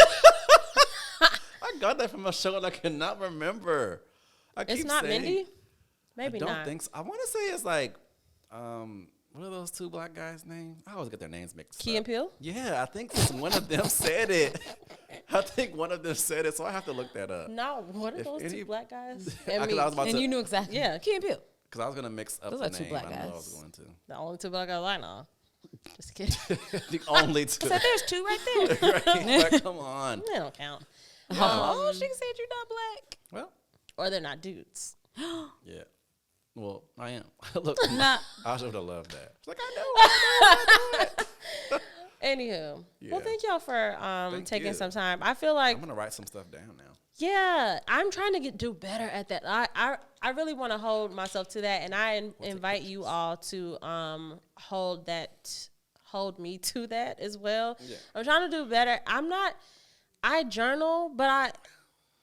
I got that from a show that I cannot remember. It's not Mindy? Maybe not. I don't think so. I want to say it's like, what are those 2 black guys' names? I always get their names mixed up. Key and Peele? Yeah, I think one of them said it. So I have to look that up. No, what are those 2 black guys? And you knew exactly. Yeah, Key and Peele. Because I was going to mix up those the are 2 name. black I guys. knew I was going to. The only 2 black guys I know. Just kidding. The only 2. I said there's 2 right there. Right? Like, come on. They don't count. She said you're not black. Well. Or they're not dudes. Yeah. Well, I am. Look, I should have loved that. It's like, I know it. Anywho. Yeah. Well, thank y'all for taking some time. I feel like I'm going to write some stuff down now. Yeah, I'm trying to do better at that. I really want to hold myself to that, and I invite you all to hold me to that as well. Yeah. I'm trying to do better. I journal, but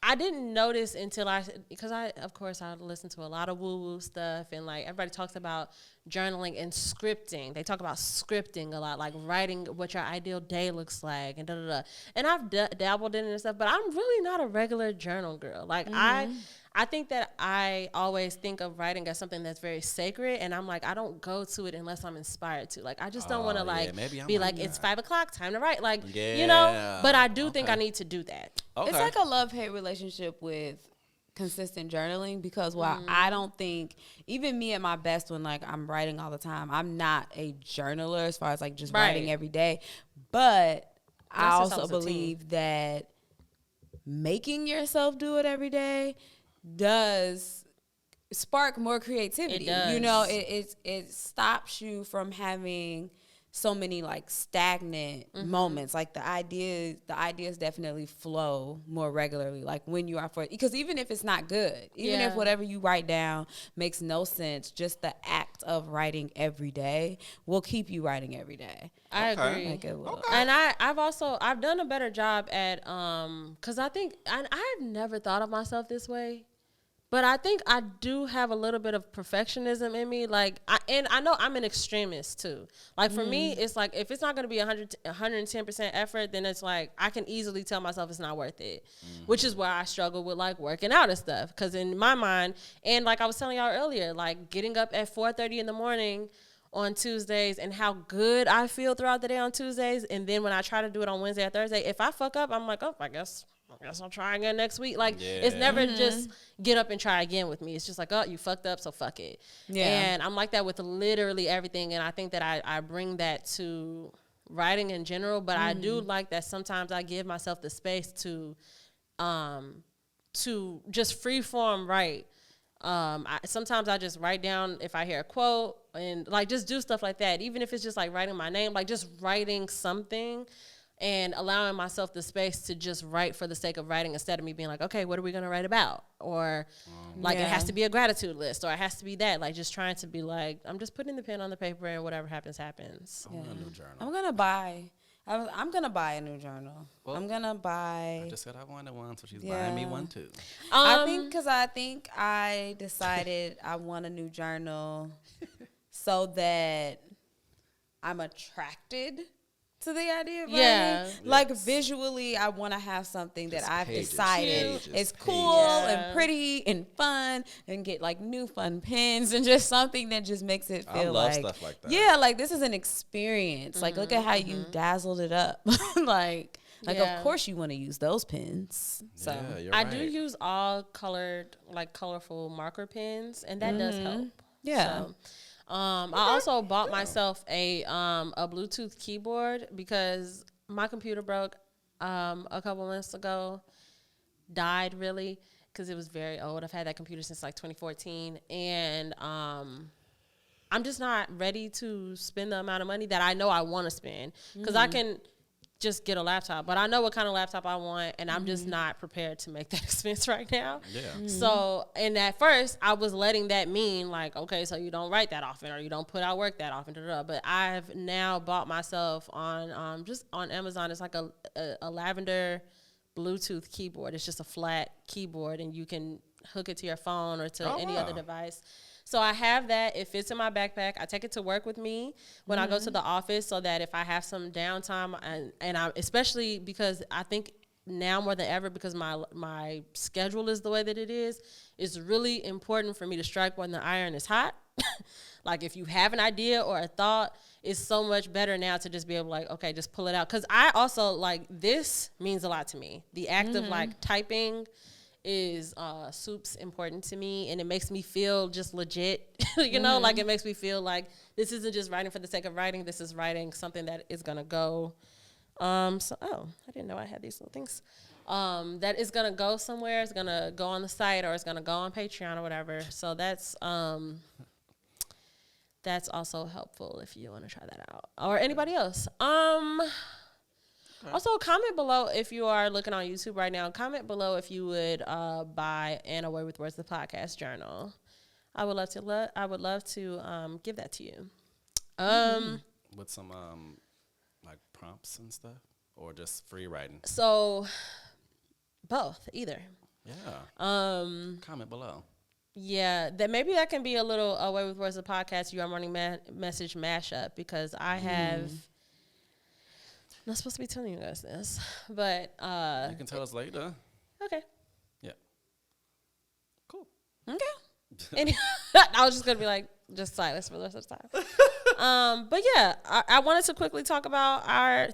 I didn't notice until because of course, I listen to a lot of woo-woo stuff, and like everybody talks about journaling and scripting. They talk about scripting a lot, like writing what your ideal day looks like, and And I've dabbled in it and stuff, but I'm really not a regular journal girl. Like I think that I always think of writing as something that's very sacred, and I'm like, I don't go to it unless I'm inspired to. Like, I just don't want to be like, it's 5 o'clock, time to write. Like, you know, but I do think I need to do that. Okay. It's like a love-hate relationship with consistent journaling, because while I don't think, even me at my best when like I'm writing all the time, I'm not a journaler as far as like just writing every day. But I also believe that making yourself do it every day does spark more creativity. It does. You know, it stops you from having so many like stagnant moments. Like the ideas definitely flow more regularly. Like when you are because even if it's not good, even if whatever you write down makes no sense, just the act of writing every day will keep you writing every day. I agree. Like it will. And I've done a better job at because I think I've never thought of myself this way. But I think I do have a little bit of perfectionism in me. Like, I know I'm an extremist too. Like for me, it's like, if it's not going to be 110% effort, then it's like, I can easily tell myself it's not worth it, which is why I struggle with like working out and stuff. Cause in my mind, and like I was telling y'all earlier, like getting up at 4:30 in the morning on Tuesdays and how good I feel throughout the day on Tuesdays. And then when I try to do it on Wednesday or Thursday, if I fuck up, I'm like, oh, I guess I'll try again next week. Like, it's never just get up and try again with me. It's just like, oh, you fucked up, so fuck it. Yeah. And I'm like that with literally everything. And I think that I bring that to writing in general. But I do like that sometimes I give myself the space to just free form write. Sometimes I just write down if I hear a quote and like just do stuff like that. Even if it's just like writing my name, like just writing something. And allowing myself the space to just write for the sake of writing instead of me being like, okay, what are we going to write about? Or like it has to be a gratitude list or it has to be that. Like just trying to be like, I'm just putting the pen on the paper and whatever happens, happens. I want a new journal. I'm going to buy a new journal. Well, I'm going to buy. I just said I wanted one, so she's buying me one too. I think I decided I want a new journal so that I'm attracted to the idea of writing. Like visually, I want to have something that I've decided is cool and pretty and fun, and get like new fun pens and just something that just makes it feel like stuff like that. Yeah, like this is an experience. Like look at how you dazzled it up. like of course you want to use those pens. So I do use all colored, like colorful marker pens, and that does help. Yeah. So, I also bought myself a Bluetooth keyboard because my computer broke a couple months ago. Died really because it was very old. I've had that computer since like 2014, and I'm just not ready to spend the amount of money that I know I want to spend because I can just get a laptop, but I know what kind of laptop I want, and I'm just not prepared to make that expense right now. Yeah. So, and at first, I was letting that mean like, okay, so you don't write that often, or you don't put out work that often, but I've now bought myself on just on Amazon. It's like a lavender Bluetooth keyboard. It's just a flat keyboard, and you can hook it to your phone or to any other device. So I have that. It fits in my backpack. I take it to work with me when I go to the office, so that if I have some downtime, and I, especially because I think now more than ever, because my schedule is the way that it is, it's really important for me to strike when the iron is hot. Like if you have an idea or a thought, it's so much better now to just be able to like, okay, just pull it out. Because I also like, this means a lot to me. The act of like typing is soup's important to me, and it makes me feel just legit. You know, like it makes me feel like this isn't just writing for the sake of writing. This is writing something that is gonna go. I didn't know I had these little things. That is gonna go somewhere. It's gonna go on the site, or it's gonna go on Patreon or whatever. So that's also helpful if you want to try that out, or anybody else. Also, comment below if you are looking on YouTube right now. Comment below if you would buy An Away with Words, the podcast journal. I would love to give that to you. With some like prompts and stuff, or just free writing. So both, either. Yeah. Comment below. Yeah, maybe that can be a little Away with Words of podcast. You are morning message mashup because I have. I'm not supposed to be telling you guys this, but you can tell us later. Okay. Yeah. Cool. Okay. And I was just gonna be like, just silence for the rest of the time. But yeah, I wanted to quickly talk about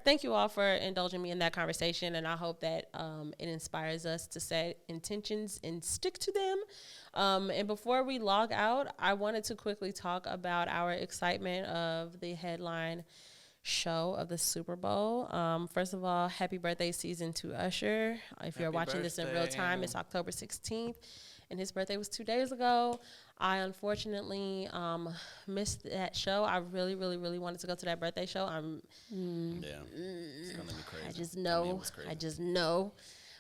thank you all for indulging me in that conversation, and I hope that it inspires us to set intentions and stick to them. And before we log out, I wanted to quickly talk about our excitement of the headline show of the Super Bowl. First of all, happy birthday season to Usher. If you're watching this in real time, it's October 16th. And his birthday was 2 days ago. I unfortunately missed that show. I really, really, really wanted to go to that birthday show. It's gonna be crazy. I just know.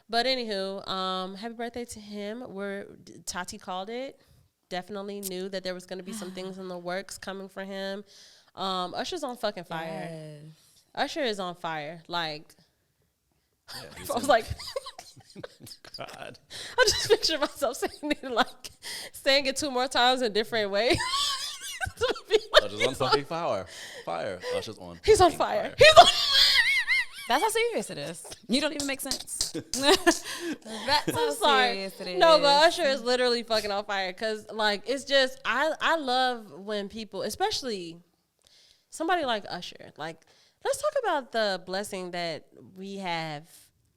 But anywho, happy birthday to him. Tati called it. Definitely knew that there was gonna be some things in the works coming for him. Usher's on fucking fire. Yes. Usher is on fire. Like, I was like, God. I just picture myself saying it 2 more times in different ways. Usher's on fucking fire. Usher's on. He's on fire. He's on. That's how serious it is. You don't even make sense. That's how serious it is. No, but Usher is literally fucking on fire because, like, it's just I love when people, especially somebody like Usher, like, let's talk about the blessing that we have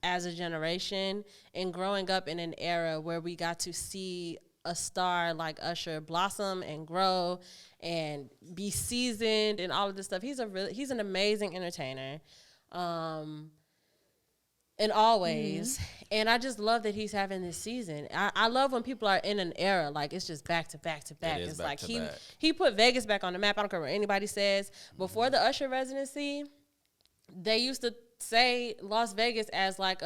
as a generation and growing up in an era where we got to see a star like Usher blossom and grow and be seasoned and all of this stuff. He's an amazing entertainer. In all ways. And I just love that he's having this season. I love when people are in an era, like it's just back to back to back. It's like he put Vegas back on the map. I don't care what anybody says. Before the Usher residency, they used to say Las Vegas as like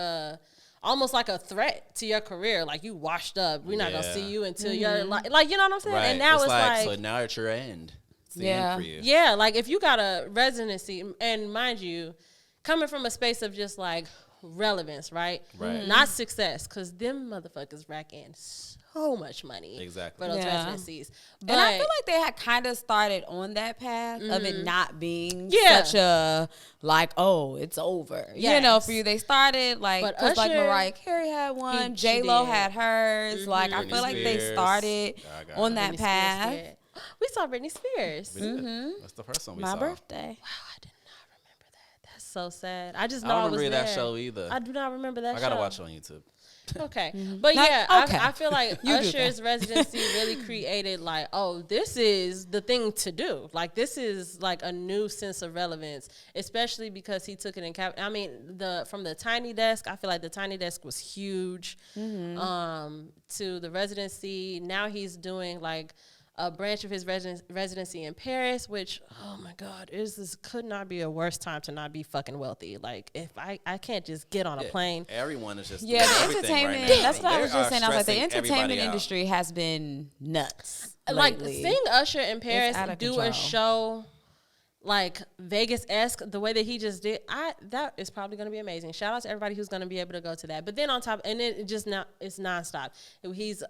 almost like a threat to your career. Like, you washed up. We're not gonna see you until you're like, you know what I'm saying? Right. And now it's like so now it's your end. It's the end for you. Yeah, like if you got a residency, and mind you, coming from a space of just like relevance, right? Not success, because them motherfuckers rack in so much money for those residencies. But and I feel like they had kind of started on that path of it not being such a like, oh, it's over. You know, for you, they started like, because like Mariah Carey had one, J-Lo had hers. Like, I feel like they started on that path. We saw Britney Spears. That's the first one we saw. My birthday. Wow, I did not remember that. That's so sad. I just know I I don't was remember there. that show either. I do not remember that show. I gotta watch it on YouTube. Okay. But I feel like Usher's residency really created like, oh, this is the thing to do. Like, this is like a new sense of relevance, especially because he took it in I mean, from the Tiny Desk, I feel like the Tiny Desk was huge to the residency. Now he's doing like a branch of his residency in Paris, which, oh my God, could not be a worse time to not be fucking wealthy. Like, if I can't just get on a plane. Everyone is just the entertainment. Right, that's what I was just saying. I was like, the entertainment industry has been nuts. Like, lately. seeing Usher in Paris do a show like Vegas-esque, the way that he just did, that is probably going to be amazing. Shout out to everybody who's going to be able to go to that. But then on top, and it just now it's nonstop. He's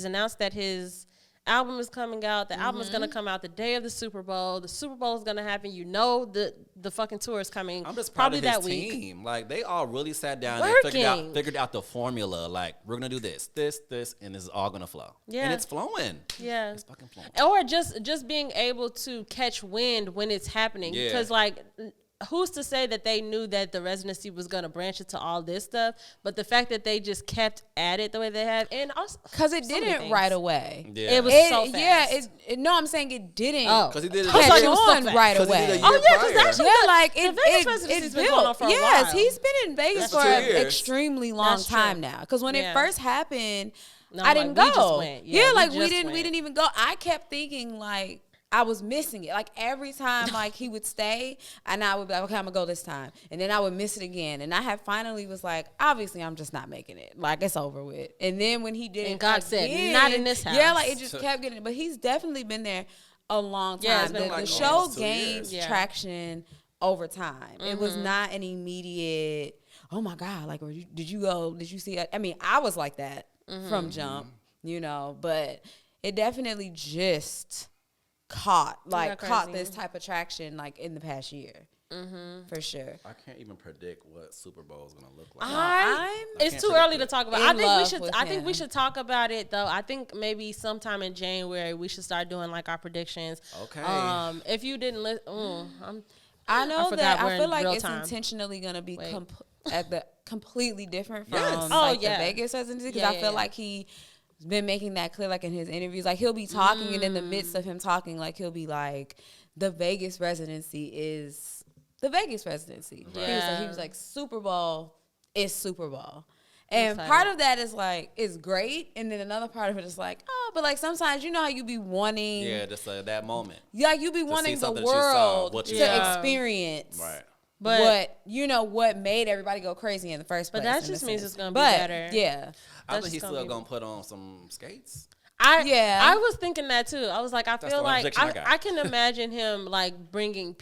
announced that his album is coming out. The album is going to come out the day of the Super Bowl. The Super Bowl is going to happen. You know the fucking tour is coming. I'm just probably proud of that his week. team. Like, they all really sat down Working. and figured out the formula. Like, we're going to do this, and this is all going to flow. Yeah. And it's flowing. Yeah. It's fucking flowing. Or just being able to catch wind when it's happening. Yeah. Because, like, who's to say that they knew that the residency was going to branch into all this stuff? But the fact that they just kept at it the way they have, and also because it didn't right away. Yeah. It was so fast. Yeah, no, I'm saying it didn't. Because he did it catch on right away. Oh yeah, because actually, it's built. Going on for a while. He's been in Vegas for an extremely long time now. Because when it first happened, I didn't go. We just went. We didn't even go. I kept thinking like, I was missing it. Like, every time, like, he would stay, and I would be like, okay, I'm going to go this time. And then I would miss it again. And I had finally was like, obviously, I'm just not making it. Like, it's over with. And then when he did it, and God said, not in this house. Yeah, like, it just kept getting, but he's definitely been there a long time. Yeah, it's been the show gained traction over time. It was not an immediate, oh my God, like, did you see it? I mean, I was like that from jump, you know, but it definitely just caught this type of traction like in the past year. For sure. I can't even predict what Super Bowl is gonna look like. It's too early to talk about. I think we should talk about it though. I think maybe sometime in January we should start doing like our predictions. Okay. If you didn't listen, I feel like it's intentionally gonna be completely different from the Vegas residency, because I feel like he's been making that clear, like in his interviews. Like he'll be talking, and in the midst of him talking, like he'll be like, "The Vegas residency is." The Vegas residency. Right. He was like, Super Bowl is Super Bowl. And part of that is great. And then another part of it is like, oh, but like sometimes you know how you be wanting. Yeah, just that moment. Yeah, you be wanting the world to experience. Right. But what made everybody go crazy in the first place. But that just means it's going to be better. Yeah. I think he's still going to put on some skates. I was thinking that too. I was like, I feel like I can imagine him like bringing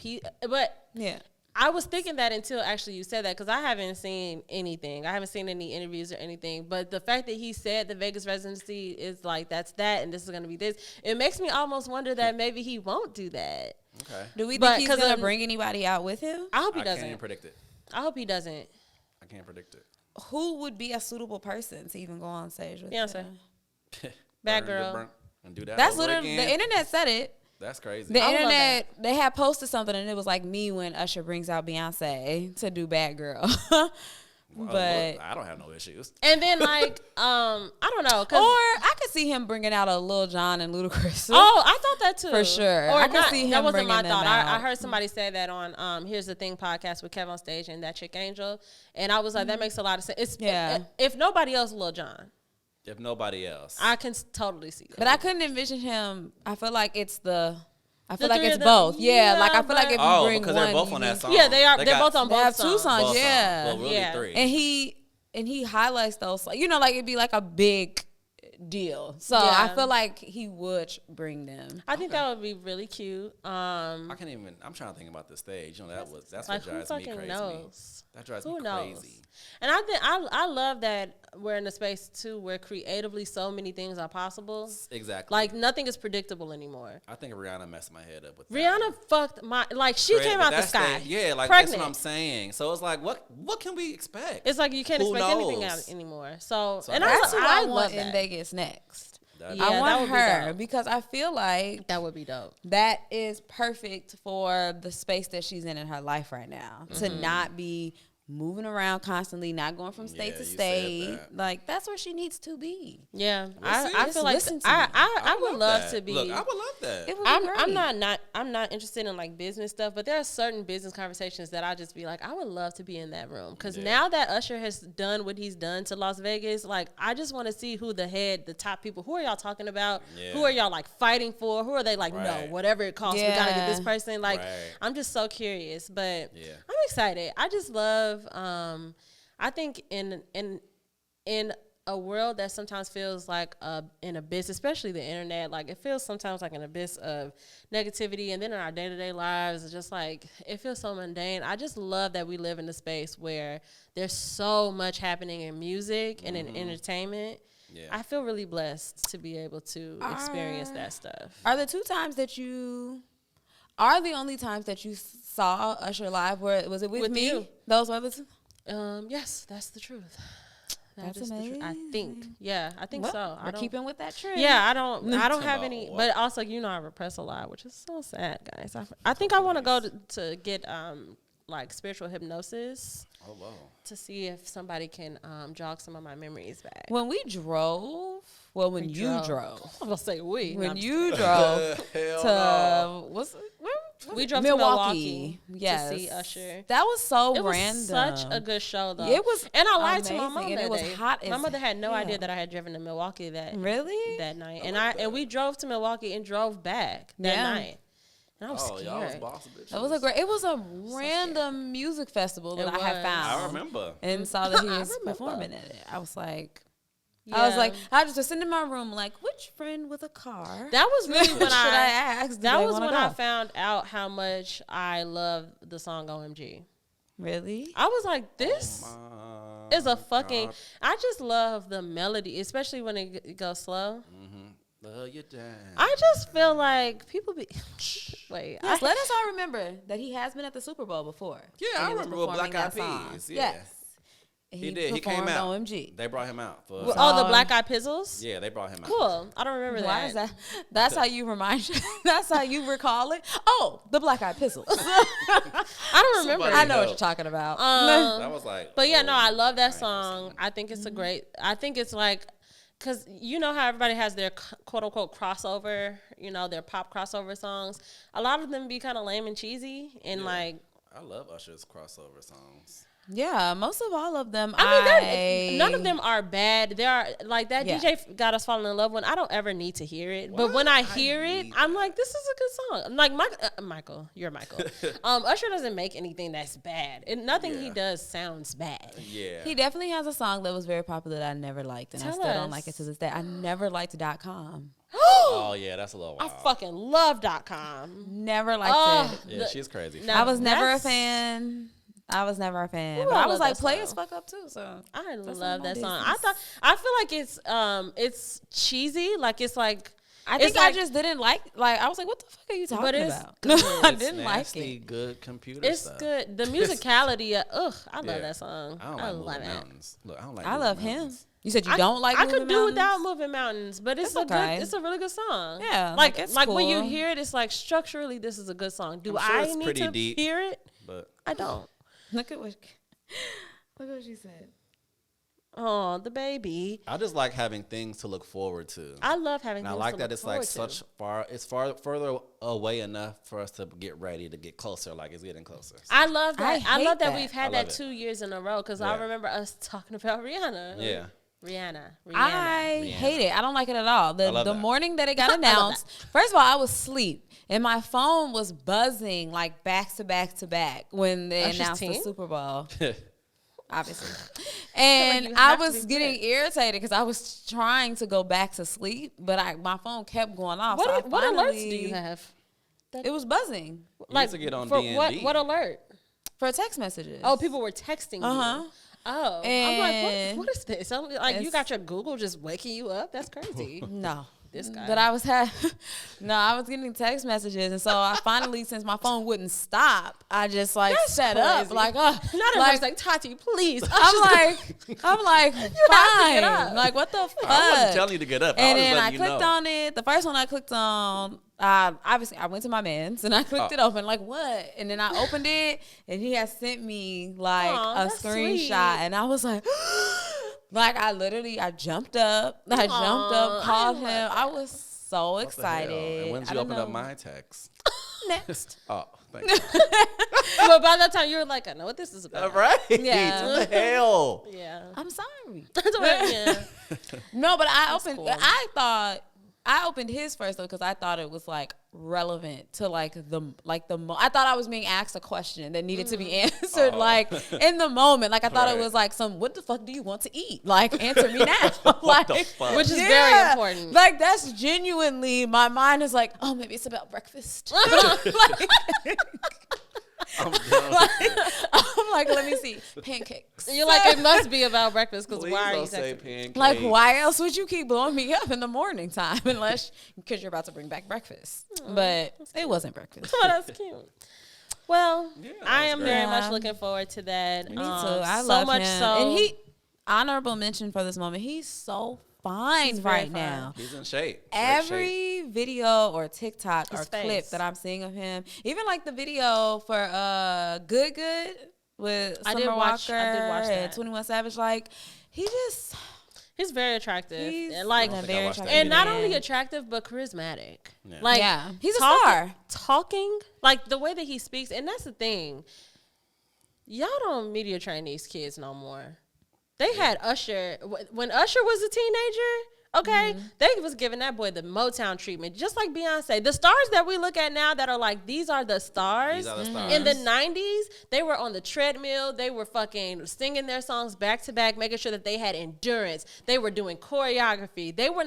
but yeah, I was thinking that until actually you said that, because I haven't seen anything. I haven't seen any interviews or anything. But the fact that he said the Vegas residency is like that's that, and this is going to be this, it makes me almost wonder that maybe he won't do that. Okay. Do we think he's going to bring anybody out with him? I hope he doesn't. I can't predict it. I hope he doesn't. I can't predict it. Who would be a suitable person to even go on stage with Beyonce. Bad girl. And do that. That's literally the internet said it. That's crazy. The internet, they had posted something, and it was like me when Usher brings out Beyonce to do Bad Girl. But I don't have no issues. And then like I don't know, or I could see him bringing out a Lil Jon and Ludacris. Oh, I thought that too, for sure. Or I could see him. That wasn't my thought. I heard somebody say that on Here's the Thing podcast with Kev on stage and That Chick Angel, and I was like, that makes a lot of sense. If nobody else, Lil Jon. If nobody else, I can totally see that. But I couldn't envision him. I feel like it's both. Yeah, like I feel like if you bring because one, they're both on that song. Yeah, they are. They're both on both. They have songs. 2 songs. Yeah, well, really 3. And he highlights those. Like, like it'd be like a big deal. So I feel like he would bring them. I think that would be really cute. I can't even. I'm trying to think about the stage. That's like, what drives me crazy. Knows? That drives me crazy. And I think I love that we're in a space too where creatively so many things are possible. Exactly. Like nothing is predictable anymore. I think Rihanna messed my head up with that. Rihanna fucked she came out the sky. Like pregnant. That's what I'm saying. So it's like, what can we expect? It's like you can't expect anything out anymore. So and that's who I love in Vegas next. I want her because I feel like that would be dope. That is perfect for the space that she's in her life right now. To not be moving around constantly, not going from state to state. Like that's where she needs to be. Yeah, I feel like I would love to be. Look, I would love that. It would be great. I'm not interested in like business stuff, but there are certain business conversations that I just be like, I would love to be in that room, because now that Usher has done what he's done to Las Vegas, like I just want to see who the top people. Who are y'all talking about? Yeah. Who are y'all like fighting for? Who are they like? No, whatever it costs, we gotta get this person. Like I'm just so curious, but I'm excited. I just love. I think in a world that sometimes feels like in abyss, especially the internet, like it feels sometimes like an abyss of negativity, and then in our day-to-day lives, it's just like it feels so mundane. I just love that we live in a space where there's so much happening in music and in entertainment. Yeah. I feel really blessed to be able to experience that stuff. Are the 2 times that you are the only times that you saw Usher live? Where was it with me? You. Those were the 2? Yes, that's the truth. That's amazing. I think. Yeah, I think so. We're keeping with that trend. Yeah, I don't have any, but also, I repress a lot, which is so sad, guys. I think I want to go to get like spiritual hypnosis. Oh, wow. To see if somebody can jog some of my memories back. When we drove, I was gonna say we. When you drove to we drove to Milwaukee to see Usher. That was so random. It was such a good show, though. It was, and I lied to my mom and that it was day. hot. My mother had no idea that I had driven to Milwaukee that night, and we drove to Milwaukee and drove back that night. And I was scared. Y'all was boss bitches. It was a random music festival that I had found. I remember. And saw that he was performing at it. I was like, Yeah. I was like, I just was sitting in my room like, which friend with a car? That was really when I ask? That was when I found out how much I love the song OMG. Really? I was like, this is a fucking. God. I just love the melody, especially when it goes slow. Love you down. I just feel like people be. Wait. Yes, let us all remember that he has been at the Super Bowl before. Yeah, I remember with Black Eyed Peas. Yeah. Yes. He did. He came out. OMG. They brought him out. For the Black Eyed Pizzles? Yeah, they brought him out. Cool. I don't remember that. Why is that? That's how you remind you. That's how you recall it. Oh, the Black Eyed Pizzles. I don't remember. I know what you're talking about. That was like. But yeah, no, I love that song. I think it's a great. I think it's like, because you know how everybody has their quote unquote crossover, their pop crossover songs. A lot of them be kind of lame and cheesy, and like. I love Usher's crossover songs. Yeah, most of all of them. I mean, none of them are bad. They are like that DJ Got Us Falling in Love one. I don't ever need to hear it, but when I hear it, I'm like, this is a good song. Like Michael, you're Michael. Usher doesn't make anything that's bad, and nothing he does sounds bad. Yeah, he definitely has a song that was very popular that I never liked, and I still don't like it to this day. I never liked .com. Oh yeah, that's a little wild. I fucking love .com. Never liked it. Yeah, she's crazy. I was never a fan. But I was like, play as fuck up too. So I love that song. I feel like it's cheesy. Like it's like I think I just didn't like. I was like, what the fuck are you talking about? No, I didn't like it. Good computer. It's stuff. Good. The musicality. I love that song. I love it. Look, I don't like. I love him. You said you don't like. I could do without Moving Mountains, but it's okay. It's a really good song. Yeah, like cool. when you hear it, it's like structurally, this is a good song. Do I need to hear it? But I don't. Look at what she said. Oh, the baby. I just like having things to look forward to. I love having. And things I like to that look it's like it's further away enough for us to get ready to get closer. Like it's getting closer. So. I love that. I love that we've had that it. 2 years in a row because I remember us talking about Rihanna. Yeah. Rihanna. I hate it. I don't like it at all. The morning that it got announced, first of all, I was asleep and my phone was buzzing like back to back to back when they announced the Super Bowl. Obviously. And I was getting irritated because I was trying to go back to sleep, but my phone kept going off. What alerts do you have? It was buzzing. Like to get on D&D. What alert? For text messages. Oh, people were texting you. Oh, and I'm like, what is this? I'm like, you got your Google just waking you up? That's crazy. No. This guy. But I was getting text messages, and so I finally, since my phone wouldn't stop, I just set up like, like Tati, please. I'm like, fine. Like, what the fuck? I wasn't telling you to get up. And then I clicked on it. The first one I clicked on, obviously I went to my man's and I clicked it open. Like, what? And then I opened it, and he had sent me like a screenshot, sweet. And I was like. Like I jumped up, called him. I was so excited. And when did you open up my text? Next. Oh, thank you. But by that time you were like, I know what this is about. Right? Yeah. What the hell? Yeah. I'm sorry. Yeah. No, but I opened. Cool. I opened his first though because I thought it was like relevant to I thought I was being asked a question that needed to be answered like in the moment. Like I thought it was like what the fuck do you want to eat? Like answer me now. Like which is very important. Like that's genuinely my mind is like, oh maybe it's about breakfast. I'm like, let me see. Pancakes. You're like, it must be about breakfast because why are you saying pancakes? Like, why else would you keep blowing me up in the morning time unless because you're about to bring back breakfast? But it wasn't breakfast. Oh, that's cute. Well, I am very much looking forward to that. Me too. I love him. And honorable mention for this moment. He's so fine right now. He's in shape. Every video or TikTok or clip that I'm seeing of him, even like the video for Good with Summer Walker and 21 Savage, like he's very attractive. He's very attractive. And not only attractive but charismatic. Yeah. Like he's a star. Talking, like the way that he speaks, and that's the thing. Y'all don't media train these kids no more. They had Usher when Usher was a teenager. Okay, they was giving that boy the Motown treatment, just like Beyonce. The stars that we look at now that are like, these are the stars. In the 90s, they were on the treadmill. They were fucking singing their songs back to back, making sure that they had endurance. They were doing choreography. They were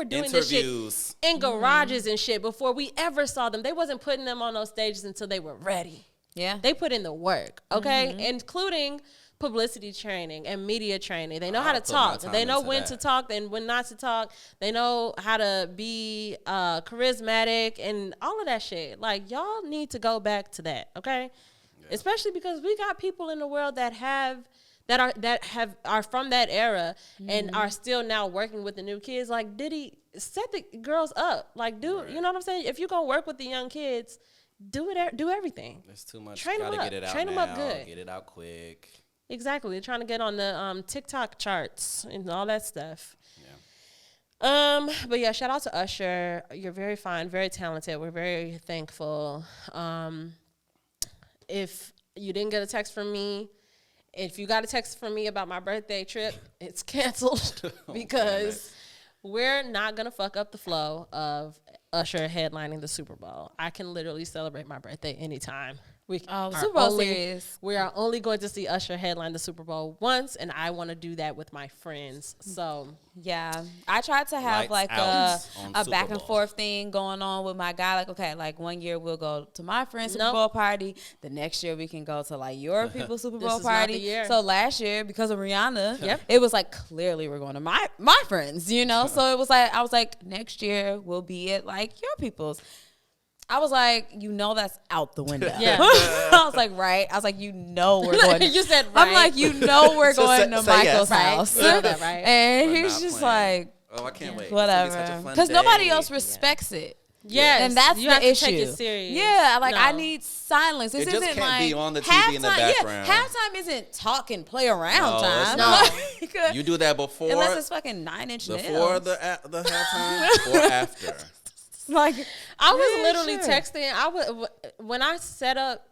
doing this shit in garages and shit before we ever saw them. They wasn't putting them on those stages until they were ready. Yeah. They put in the work, okay? Including publicity training and media training. They know how to talk. They know when to talk and when not to talk. They know how to be charismatic and all of that shit. Like, y'all need to go back to that, okay? Yeah. Especially because we got people in the world that are from that era and are still now working with the new kids. Like, Diddy, set the girls up. Like, you know what I'm saying? If you're gonna work with the young kids, do everything. There's too much. Train them up. Get it out Train now. them up good. Get it out quick. Exactly. They're trying to get on the TikTok charts and all that stuff. Yeah. But yeah, shout out to Usher. You're very fine, very talented. We're very thankful. If you didn't get a text from me, if you got a text from me about my birthday trip, it's canceled because we're not going to fuck up the flow of Usher headlining the Super Bowl. I can literally celebrate my birthday anytime. Super Bowl series. We are only going to see Usher headline the Super Bowl once, and I want to do that with my friends. So yeah, I tried to have like a back and forth thing going on with my guy. Like, okay, like 1 year we'll go to my friend's Super Bowl party. The next year we can go to like your people's Super Bowl party. So last year, because of Rihanna, it was like clearly we're going to my friends, you know. So it was like I was like, next year we'll be at like your people's. I was like, that's out the window. Yeah. I was like, right. I was like, we're going. You said right. I'm like, we're going to Michael's house. Right. That, right. And he's just like, I can't wait. Whatever. Because nobody else respects it. Yes. And that's you the have issue. To take it serious. Yeah. Like, I need silence. This it just isn't can't like be on the TV in the background. Yeah, halftime isn't talk and play around time. No. You do that before. Unless it's fucking 9-inch nails. Before the halftime or after. Like, I was literally texting. When I set up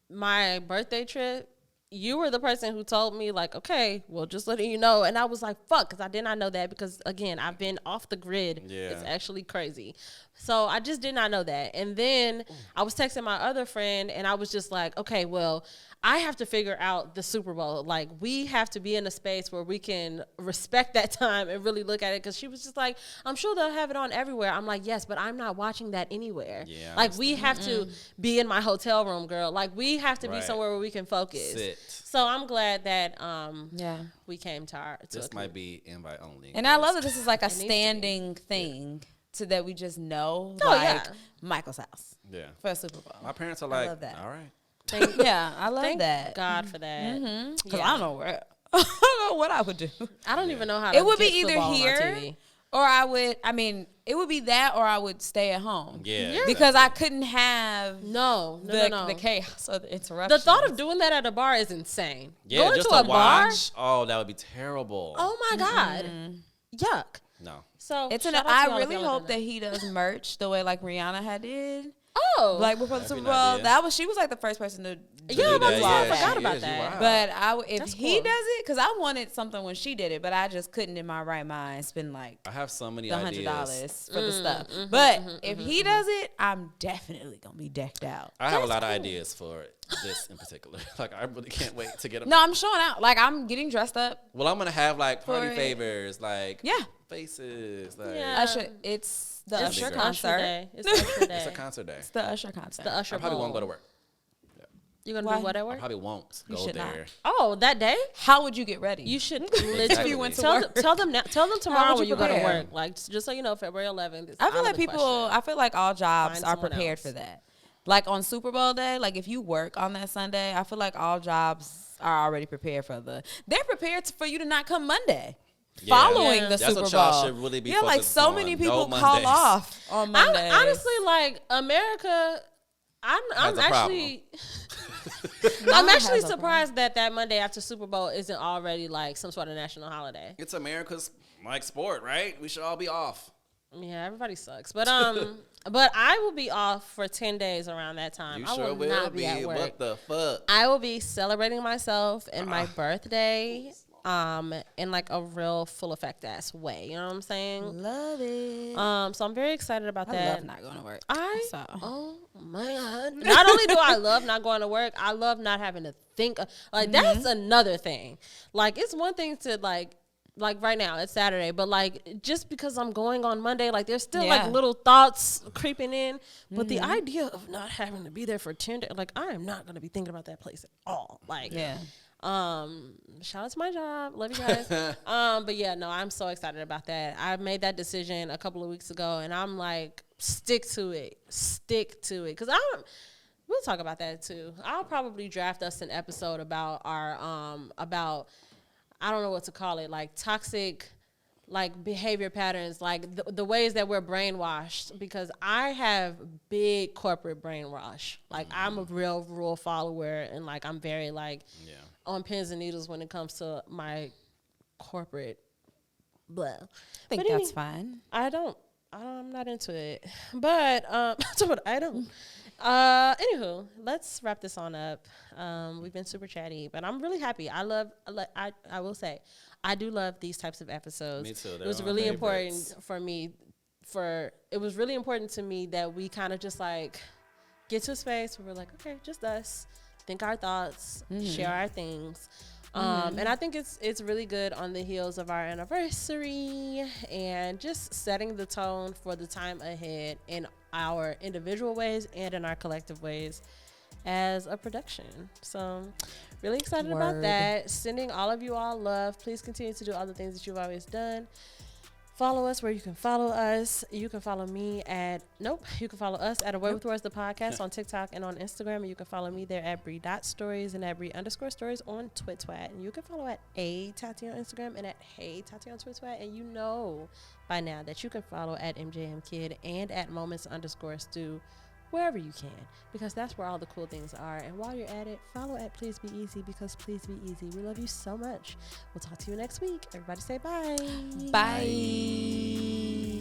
my birthday trip, you were the person who told me, like, okay, well, just letting you know. And I was like, fuck, because I did not know that because, again, I've been off the grid. Yeah. It's actually crazy. So I just did not know that. And then I was texting my other friend, and I was just like, okay, well, I have to figure out the Super Bowl. Like, we have to be in a space where we can respect that time and really look at it. Because she was just like, I'm sure they'll have it on everywhere. I'm like, yes, but I'm not watching that anywhere. Yeah, like, we have to be in my hotel room, girl. Like, we have to be somewhere where we can focus. So I'm glad that we came to this might be invite only. And I love that this is like a standing thing. So that we just know, Michael's house. Yeah. For a Super Bowl. My parents are like, all right. I love that. Thank God for that. Because I don't know I don't know what I would do. I don't even know how to it would be either here or it would be that or I would stay at home. Yeah. Because I couldn't have the chaos or the interruption. The thought of doing that at a bar is insane. Yeah, going just to a bar? Oh, that would be terrible. Oh my God. Yuck. No. So I really hope that he does merch the way like Rihanna had did. Oh, like before the Super Bowl, she was like the first person to do that. I Yeah, forgot about that. But if he does it, because I wanted something when she did it, but I just couldn't in my right mind spend like I have so many $100 for the stuff. But if he does it, I'm definitely gonna be decked out. I have a lot of ideas for this in particular. Like I really can't wait to get them. No, I'm showing out. Like I'm getting dressed up. Well, I'm gonna have like party favors, like faces. Like Usher, it's the Usher concert. It's Usher Day. It's a concert day. It's the Usher concert. The Usher I probably won't go to work. You're gonna do what at work? I probably won't go there. Not. Oh, that day? How would you get ready? You should literally you went to work. Tell them tomorrow when you go to work. Like just so you know, February 11th. I feel like I feel like all jobs are prepared for that. Like on Super Bowl day, like if you work on that Sunday, I feel like all jobs are already prepared they're prepared for you to not come Monday. Following the Super Bowl. That's what y'all should really be like so many people call off on Monday. Honestly, like America, I'm actually I'm actually surprised that Monday after Super Bowl isn't already like some sort of national holiday. It's America's like sport, right? We should all be off. Yeah, everybody sucks. But but I will be off for 10 days around that time. You I sure will not be at work. What the fuck? I will be celebrating myself and my birthday in like a real full effect ass way. You know what I'm saying? Love it. So I'm very excited about that. I love not going to work. Oh my God. Not only do I love not going to work, I love not having to think. Like, that's another thing. Like, it's one thing to like right now it's Saturday, but like just because I'm going on Monday, like there's still like little thoughts creeping in. But the idea of not having to be there for 10 days, like I am not going to be thinking about that place at all. Like, shout out to my job. Love you guys. But yeah, no, I'm so excited about that. I made that decision a couple of weeks ago, and I'm like, stick to it. Because we'll talk about that too. I'll probably draft us an episode about our, about, I don't know what to call it, like toxic, like behavior patterns, like the ways that we're brainwashed, because I have big corporate brainwash. Like I'm a real rule follower, and like I'm very like on pins and needles when it comes to my corporate blah. I think that's fine. I'm not into it, but that's what I don't. Anywho, let's wrap this on up. We've been super chatty, but I'm really happy. I will say, I do love these types of episodes. Me too. It was really important for me. It was really important to me that we kind of just like get to a space where we're like, okay, just us, think our thoughts, share our things. And I think it's really good on the heels of our anniversary and just setting the tone for the time ahead in our individual ways and in our collective ways as a production. So really excited about that. Sending all of you all love. Please continue to do all the things that you've always done. Follow us where you can follow us. You can follow me you can follow us at A Way With Words, the podcast on TikTok and on Instagram. And you can follow me there at Bree.stories and at Bree_stories on Twitwat. And you can follow at Tati on Instagram and at Tati on Twitwat. And you know by now that you can follow at MJMKid and at Moments_Stu wherever you can, because that's where all the cool things are. And while you're at it, follow at Please Be Easy, because Please Be Easy. We love you so much. We'll talk to you next week. Everybody say bye. Bye.